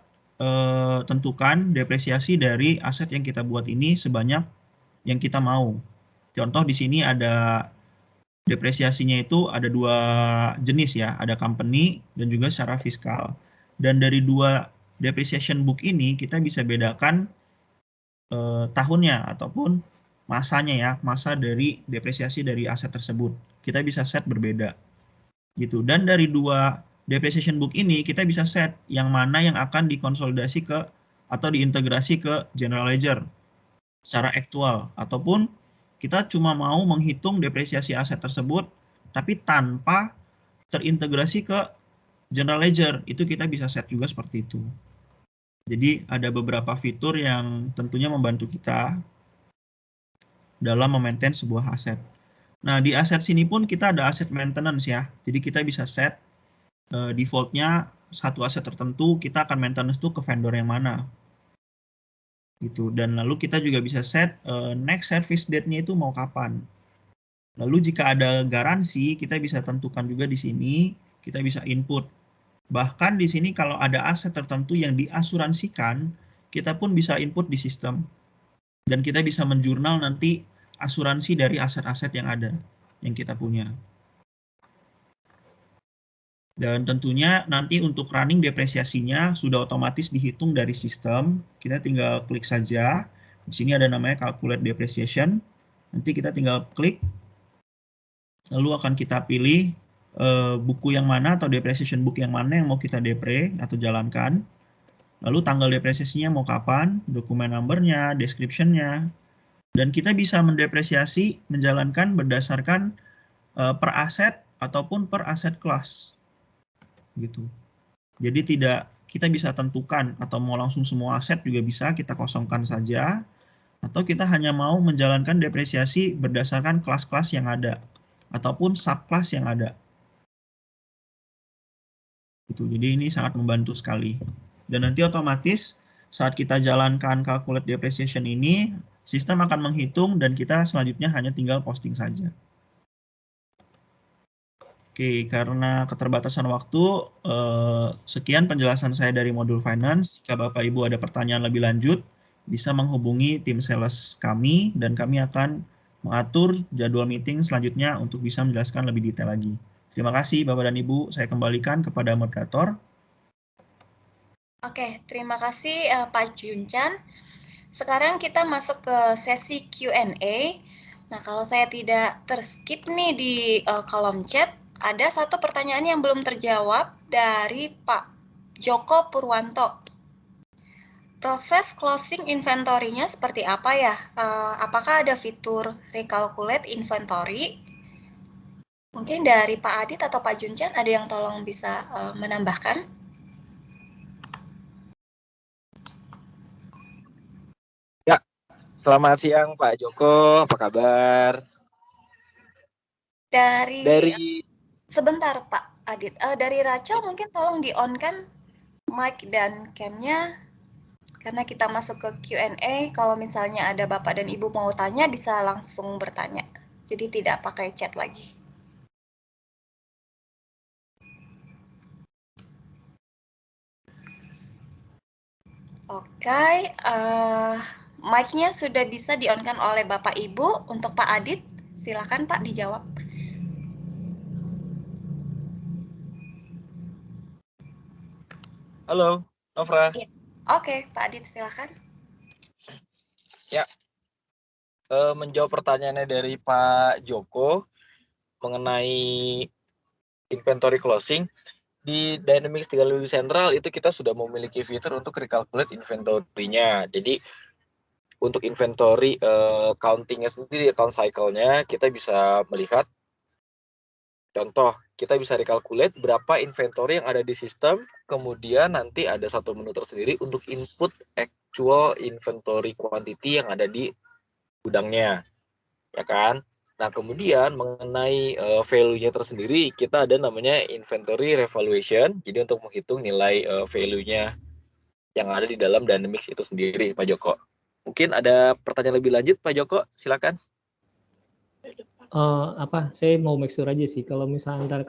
tentukan depresiasi dari aset yang kita buat ini sebanyak yang kita mau. Contoh di sini ada depresiasinya itu ada dua jenis ya, ada company dan juga secara fiskal. Dan dari dua depreciation book ini kita bisa bedakan tahunnya ataupun masanya ya, masa dari depresiasi dari aset tersebut. Kita bisa set berbeda. Gitu. Dan dari dua depreciation book ini kita bisa set yang mana yang akan dikonsolidasi ke atau diintegrasi ke general ledger secara aktual ataupun kita cuma mau menghitung depresiasi aset tersebut, tapi tanpa terintegrasi ke general ledger. Itu kita bisa set juga seperti itu. Jadi ada beberapa fitur yang tentunya membantu kita dalam memaintain sebuah aset. Nah, di aset sini pun kita ada aset maintenance ya. Jadi kita bisa set defaultnya satu aset tertentu, kita akan maintenance tuh ke vendor yang mana. Gitu. Dan lalu kita juga bisa set next service date-nya itu mau kapan. Lalu jika ada garansi, kita bisa tentukan juga di sini, kita bisa input. Bahkan di sini kalau ada aset tertentu yang diasuransikan, kita pun bisa input di sistem. Dan kita bisa menjurnal nanti asuransi dari aset-aset yang ada, yang kita punya. Dan tentunya nanti untuk running depresiasinya sudah otomatis dihitung dari sistem. Kita tinggal klik saja. Di sini ada namanya calculate depreciation. Nanti kita tinggal klik. Lalu akan kita pilih buku yang mana atau depreciation book yang mana yang mau kita depre atau jalankan. Lalu tanggal depresiasinya mau kapan, dokumen number-nya, description-nya. Dan kita bisa mendepresiasi, menjalankan berdasarkan per aset ataupun per aset kelas. Gitu. Jadi kita bisa tentukan atau mau langsung semua aset juga bisa, kita kosongkan saja, atau kita hanya mau menjalankan depresiasi berdasarkan kelas-kelas yang ada ataupun subkelas yang ada. Gitu. Jadi ini sangat membantu sekali. Dan nanti otomatis saat kita jalankan calculate depreciation ini, sistem akan menghitung dan kita selanjutnya hanya tinggal posting saja. Oke, karena keterbatasan waktu, sekian penjelasan saya dari modul finance. Jika Bapak Ibu ada pertanyaan lebih lanjut, bisa menghubungi tim sales kami, dan kami akan mengatur jadwal meeting selanjutnya untuk bisa menjelaskan lebih detail lagi. Terima kasih Bapak dan Ibu, saya kembalikan kepada moderator. Oke, terima kasih Pak Junchan. Sekarang kita masuk ke sesi Q&A. Nah, kalau saya tidak terskip nih di kolom chat, ada satu pertanyaan yang belum terjawab dari Pak Joko Purwanto. Proses closing inventory-nya seperti apa ya? Apakah ada fitur recalculate inventory? Mungkin dari Pak Adit atau Pak Junchan ada yang tolong bisa menambahkan? Ya, selamat siang Pak Joko, apa kabar? Dari sebentar Pak Adit, dari Rachel mungkin tolong di-on-kan mic dan cam-nya, karena kita masuk ke Q&A. Kalau misalnya ada Bapak dan Ibu mau tanya, bisa langsung bertanya. Jadi tidak pakai chat lagi. Oke, mic-nya sudah bisa di-on-kan oleh Bapak Ibu. Untuk Pak Adit, silakan Pak dijawab. Halo, Novra. Ya. Oke, Pak Adit silakan. Ya, menjawab pertanyaannya dari Pak Joko mengenai inventory closing, di Dynamics 365 Central itu kita sudah memiliki fitur untuk recalculate inventory-nya. Jadi untuk inventory counting-nya sendiri, account cycle-nya, kita bisa melihat, contoh, kita bisa recalculate berapa inventory yang ada di sistem, kemudian nanti ada satu menu tersendiri untuk input actual inventory quantity yang ada di gudangnya, ya kan? Nah, kemudian mengenai value-nya tersendiri, kita ada namanya inventory revaluation, jadi untuk menghitung nilai value-nya yang ada di dalam Dynamics itu sendiri, Pak Joko. Mungkin ada pertanyaan lebih lanjut, Pak Joko, silakan. Saya mau make sure aja sih, kalau misalnya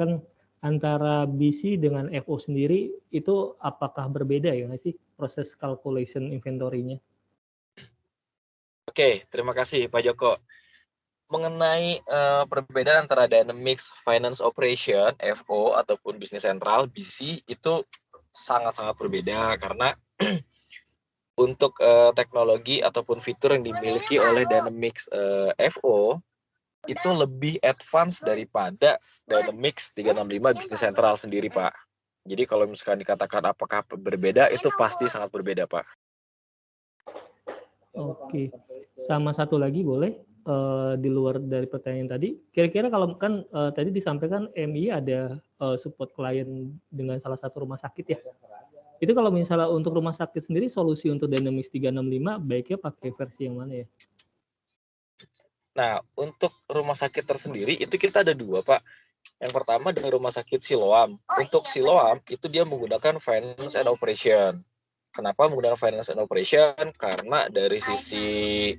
antara BC dengan FO sendiri, itu apakah berbeda ya nggak sih proses calculation inventory-nya? Oke, terima kasih Pak Joko. Mengenai perbedaan antara Dynamics Finance Operation, FO, ataupun Business Central, BC, itu sangat-sangat berbeda karena untuk teknologi ataupun fitur yang dimiliki oleh Dynamics FO itu lebih advance daripada Dynamics 365 Business Central sendiri, Pak. Jadi kalau misalkan dikatakan apakah berbeda, itu pasti sangat berbeda, Pak. Oke, sama satu lagi boleh, di luar dari pertanyaan tadi, kira-kira kalau kan tadi disampaikan MI ada support klien dengan salah satu rumah sakit ya. Itu kalau misalnya untuk rumah sakit sendiri, solusi untuk Dynamics 365 baiknya pakai versi yang mana ya? Nah, untuk rumah sakit tersendiri itu kita ada 2, Pak. Yang pertama dari Rumah Sakit Siloam. Untuk Siloam itu dia menggunakan Finance and Operation. Kenapa menggunakan Finance and Operation? Karena dari sisi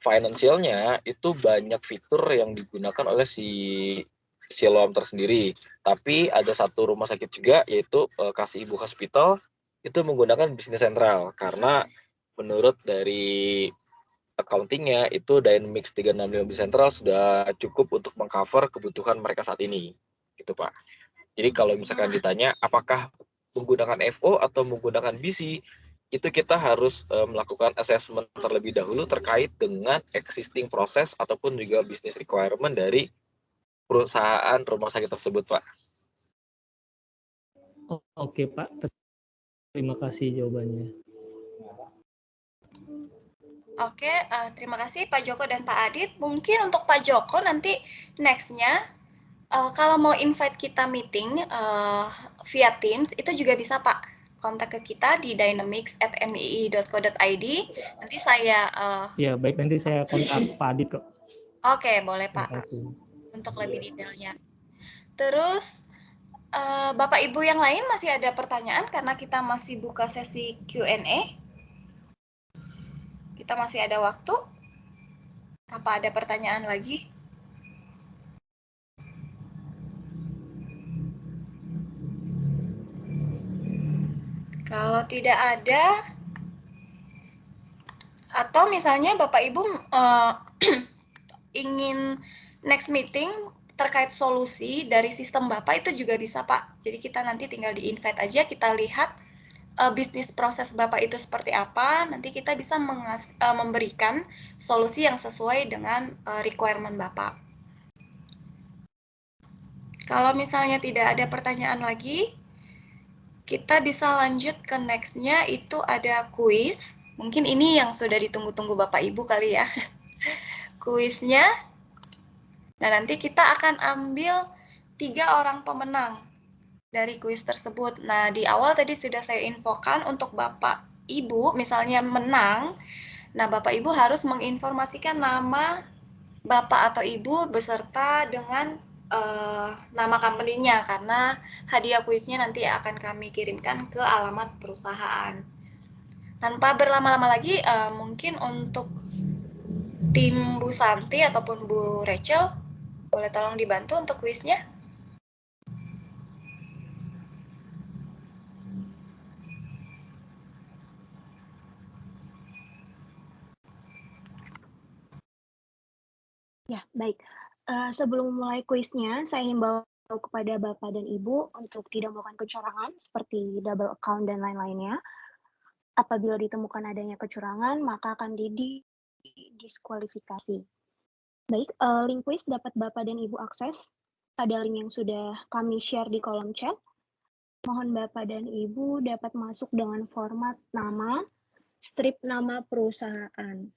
finansialnya itu banyak fitur yang digunakan oleh si Siloam tersendiri. Tapi ada satu rumah sakit juga yaitu Kasih Ibu Hospital itu menggunakan bisnis sentral karena menurut dari accounting-nya itu Dynamics 365 Business Central sudah cukup untuk mengcover kebutuhan mereka saat ini. Gitu, Pak. Jadi kalau misalkan ditanya apakah menggunakan FO atau menggunakan BC, itu kita harus melakukan assessment terlebih dahulu terkait dengan existing proses ataupun juga business requirement dari perusahaan rumah sakit tersebut, Pak. Oke, Pak. Terima kasih jawabannya. Oke, terima kasih Pak Joko dan Pak Adit. Mungkin untuk Pak Joko nanti next-nya, kalau mau invite kita meeting via Teams, itu juga bisa Pak. Kontak ke kita di dynamics@mii.co.id. Nanti saya... Ya, baik. Nanti saya kontak Pak Adit kok. Oke, boleh Terima Pak. kasih. Untuk lebih detailnya. Terus, Bapak Ibu yang lain masih ada pertanyaan karena kita masih buka sesi Q&A. Kita masih ada waktu. Apa ada pertanyaan lagi? Kalau tidak ada, atau misalnya Bapak Ibu ingin next meeting terkait solusi dari sistem Bapak itu juga bisa Pak. Jadi kita nanti tinggal di-invite aja, kita lihat bisnis proses Bapak itu seperti apa, nanti kita bisa memberikan solusi yang sesuai dengan requirement Bapak. Kalau misalnya tidak ada pertanyaan lagi, kita bisa lanjut ke next-nya, itu ada kuis. Mungkin ini yang sudah ditunggu-tunggu Bapak Ibu kali ya. Kuisnya. Nah, nanti kita akan ambil 3 orang pemenang dari kuis tersebut. Nah, di awal tadi sudah saya infokan untuk Bapak Ibu, misalnya menang, nah Bapak Ibu harus menginformasikan nama Bapak atau Ibu beserta dengan nama company-nya, karena hadiah kuisnya nanti akan kami kirimkan ke alamat perusahaan. Tanpa berlama-lama lagi, mungkin untuk tim Bu Santi ataupun Bu Rachel, boleh tolong dibantu untuk kuisnya? Ya, baik. Sebelum memulai kuisnya, saya himbau kepada Bapak dan Ibu untuk tidak melakukan kecurangan seperti double account dan lain-lainnya. Apabila ditemukan adanya kecurangan, maka akan didiskualifikasi. Baik, link kuis dapat Bapak dan Ibu akses pada link yang sudah kami share di kolom chat. Mohon Bapak dan Ibu dapat masuk dengan format nama, strip nama perusahaan.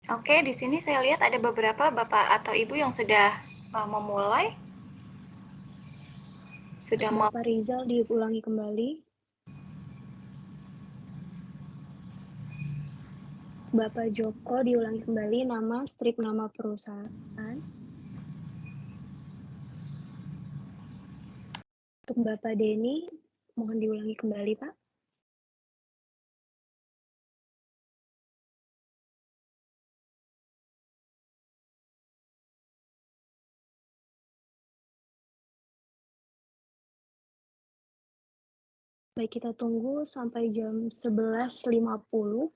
Oke, di sini saya lihat ada beberapa Bapak atau Ibu yang sudah memulai. Sudah Bapak Rizal diulangi kembali. Bapak Joko diulangi kembali nama, strip nama perusahaan. Untuk Bapak Denny, mohon diulangi kembali, Pak. Baik, kita tunggu sampai jam 11.50.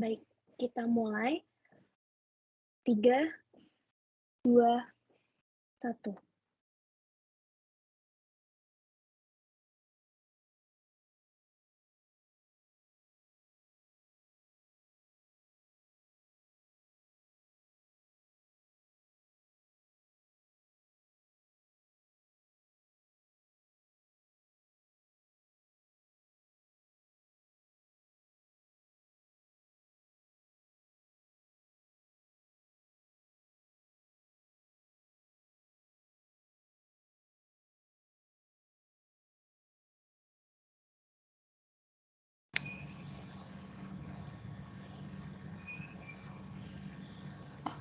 Baik, kita mulai. 3, 2, 1.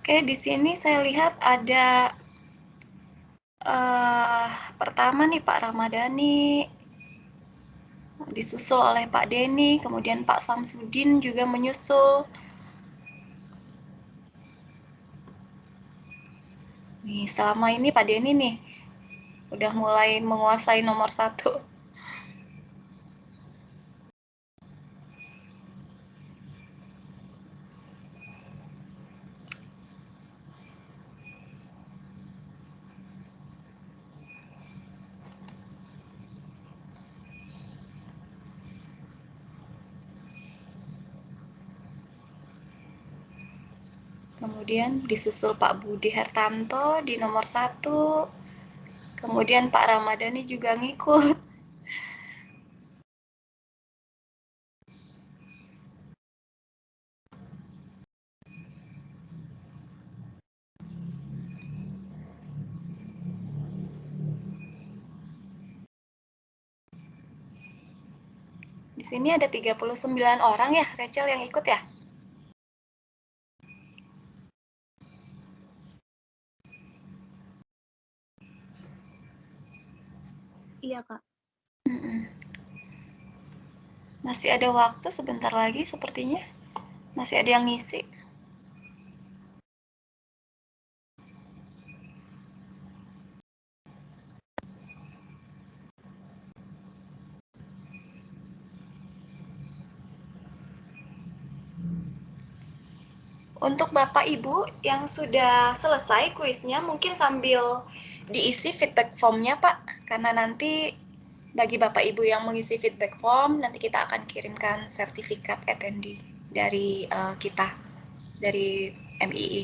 Oke, di sini saya lihat ada pertama nih Pak Ramadhani, disusul oleh Pak Denny, kemudian Pak Samsudin juga menyusul. Nih, selama ini Pak Denny nih udah mulai menguasai nomor 1. Kemudian disusul Pak Budi Hartanto di nomor 1. Kemudian Pak Ramadhani juga ngikut. Di sini ada 39 orang ya, Rachel, yang ikut ya? Iya, Kak. Masih ada waktu sebentar lagi sepertinya. Masih ada yang ngisi. Untuk Bapak Ibu yang sudah selesai kuisnya, mungkin sambil diisi feedback formnya Pak, karena nanti bagi Bapak Ibu yang mengisi feedback form, nanti kita akan kirimkan sertifikat attendee dari kita, dari MII.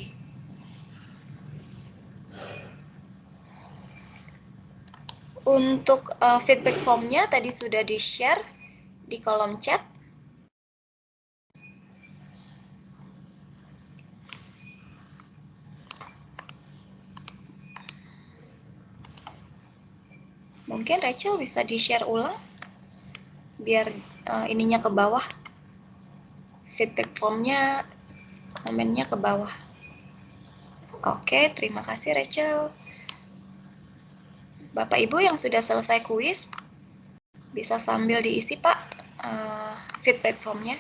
Untuk feedback formnya tadi sudah di-share di kolom chat. Mungkin Rachel bisa di-share ulang biar ininya ke bawah. feedback formnya, komennya ke bawah. Oke, terima kasih Rachel. Bapak Ibu yang sudah selesai kuis, bisa sambil diisi Pak feedback formnya.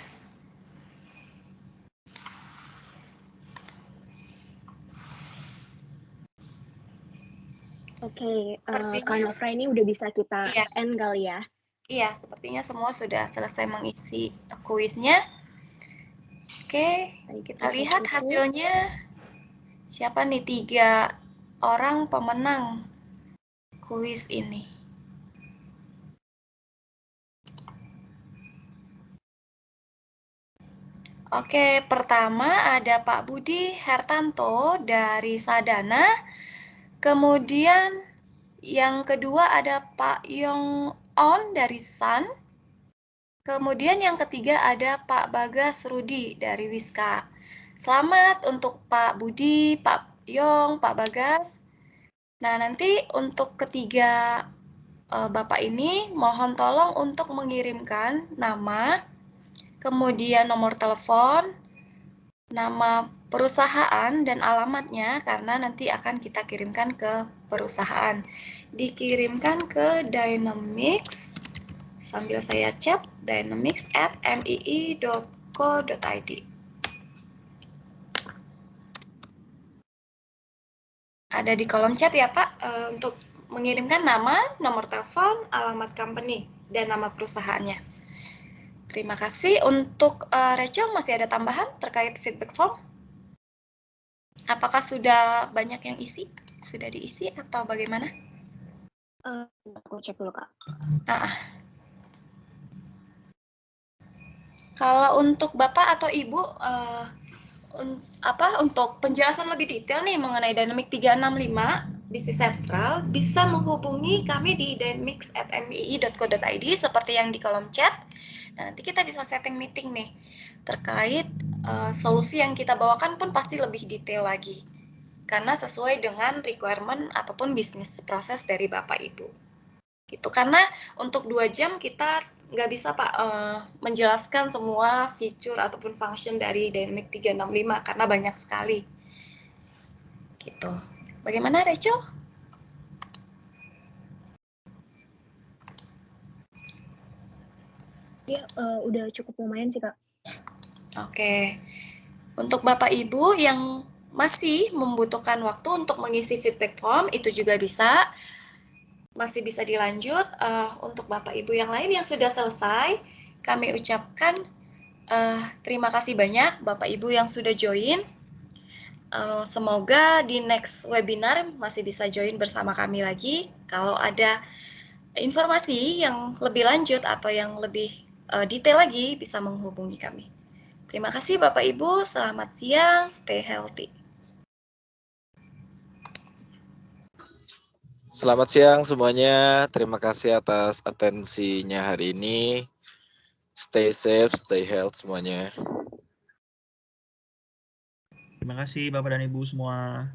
Oke, Kak Nofra ini udah bisa kita end kali ya? Iya, sepertinya semua sudah selesai mengisi kuisnya. Oke, kita lihat hasilnya. Siapa nih 3 orang pemenang kuis ini? Oke, pertama ada Pak Budi Hertanto dari Sadana. Kemudian yang kedua ada Pak Yong On dari Sun. Kemudian yang ketiga ada Pak Bagas Rudi dari Wiska. Selamat untuk Pak Budi, Pak Yong, Pak Bagas. Nah, nanti untuk ketiga Bapak ini mohon tolong untuk mengirimkan nama, kemudian nomor telepon, nama perusahaan dan alamatnya karena nanti akan kita kirimkan ke perusahaan. Dikirimkan ke Dynamics, sambil saya chat, dynamics@mii.co.id. Ada di kolom chat ya Pak, untuk mengirimkan nama, nomor telepon, alamat company, dan nama perusahaannya. Terima kasih. Untuk Rachel, masih ada tambahan terkait feedback form? Apakah sudah banyak yang isi? Sudah diisi atau bagaimana? Aku cek dulu, Kak. Kalau untuk Bapak atau Ibu, untuk penjelasan lebih detail nih mengenai Dynamics 365 Business Central, bisa menghubungi kami di dynamics@mii.co.id seperti yang di kolom chat. Nah, nanti kita bisa setting meeting nih terkait solusi yang kita bawakan pun pasti lebih detail lagi karena sesuai dengan requirement ataupun bisnis proses dari Bapak Ibu. Gitu, karena untuk 2 jam kita nggak bisa Pak menjelaskan semua feature ataupun function dari Dynamics 365 karena banyak sekali. Gitu. Bagaimana Rachel? Ya, udah cukup lumayan sih Kak. Oke. Untuk Bapak Ibu yang masih membutuhkan waktu untuk mengisi feedback form, itu juga bisa. Masih bisa dilanjut. Untuk Bapak Ibu yang lain yang sudah selesai, kami ucapkan terima kasih banyak Bapak Ibu yang sudah join. Semoga di next webinar masih bisa join bersama kami lagi. Kalau ada informasi yang lebih lanjut atau yang lebih detail lagi, bisa menghubungi kami. Terima kasih Bapak Ibu, selamat siang, stay healthy. Selamat siang semuanya, terima kasih atas atensinya hari ini. Stay safe, stay healthy semuanya. Terima kasih Bapak dan Ibu semua.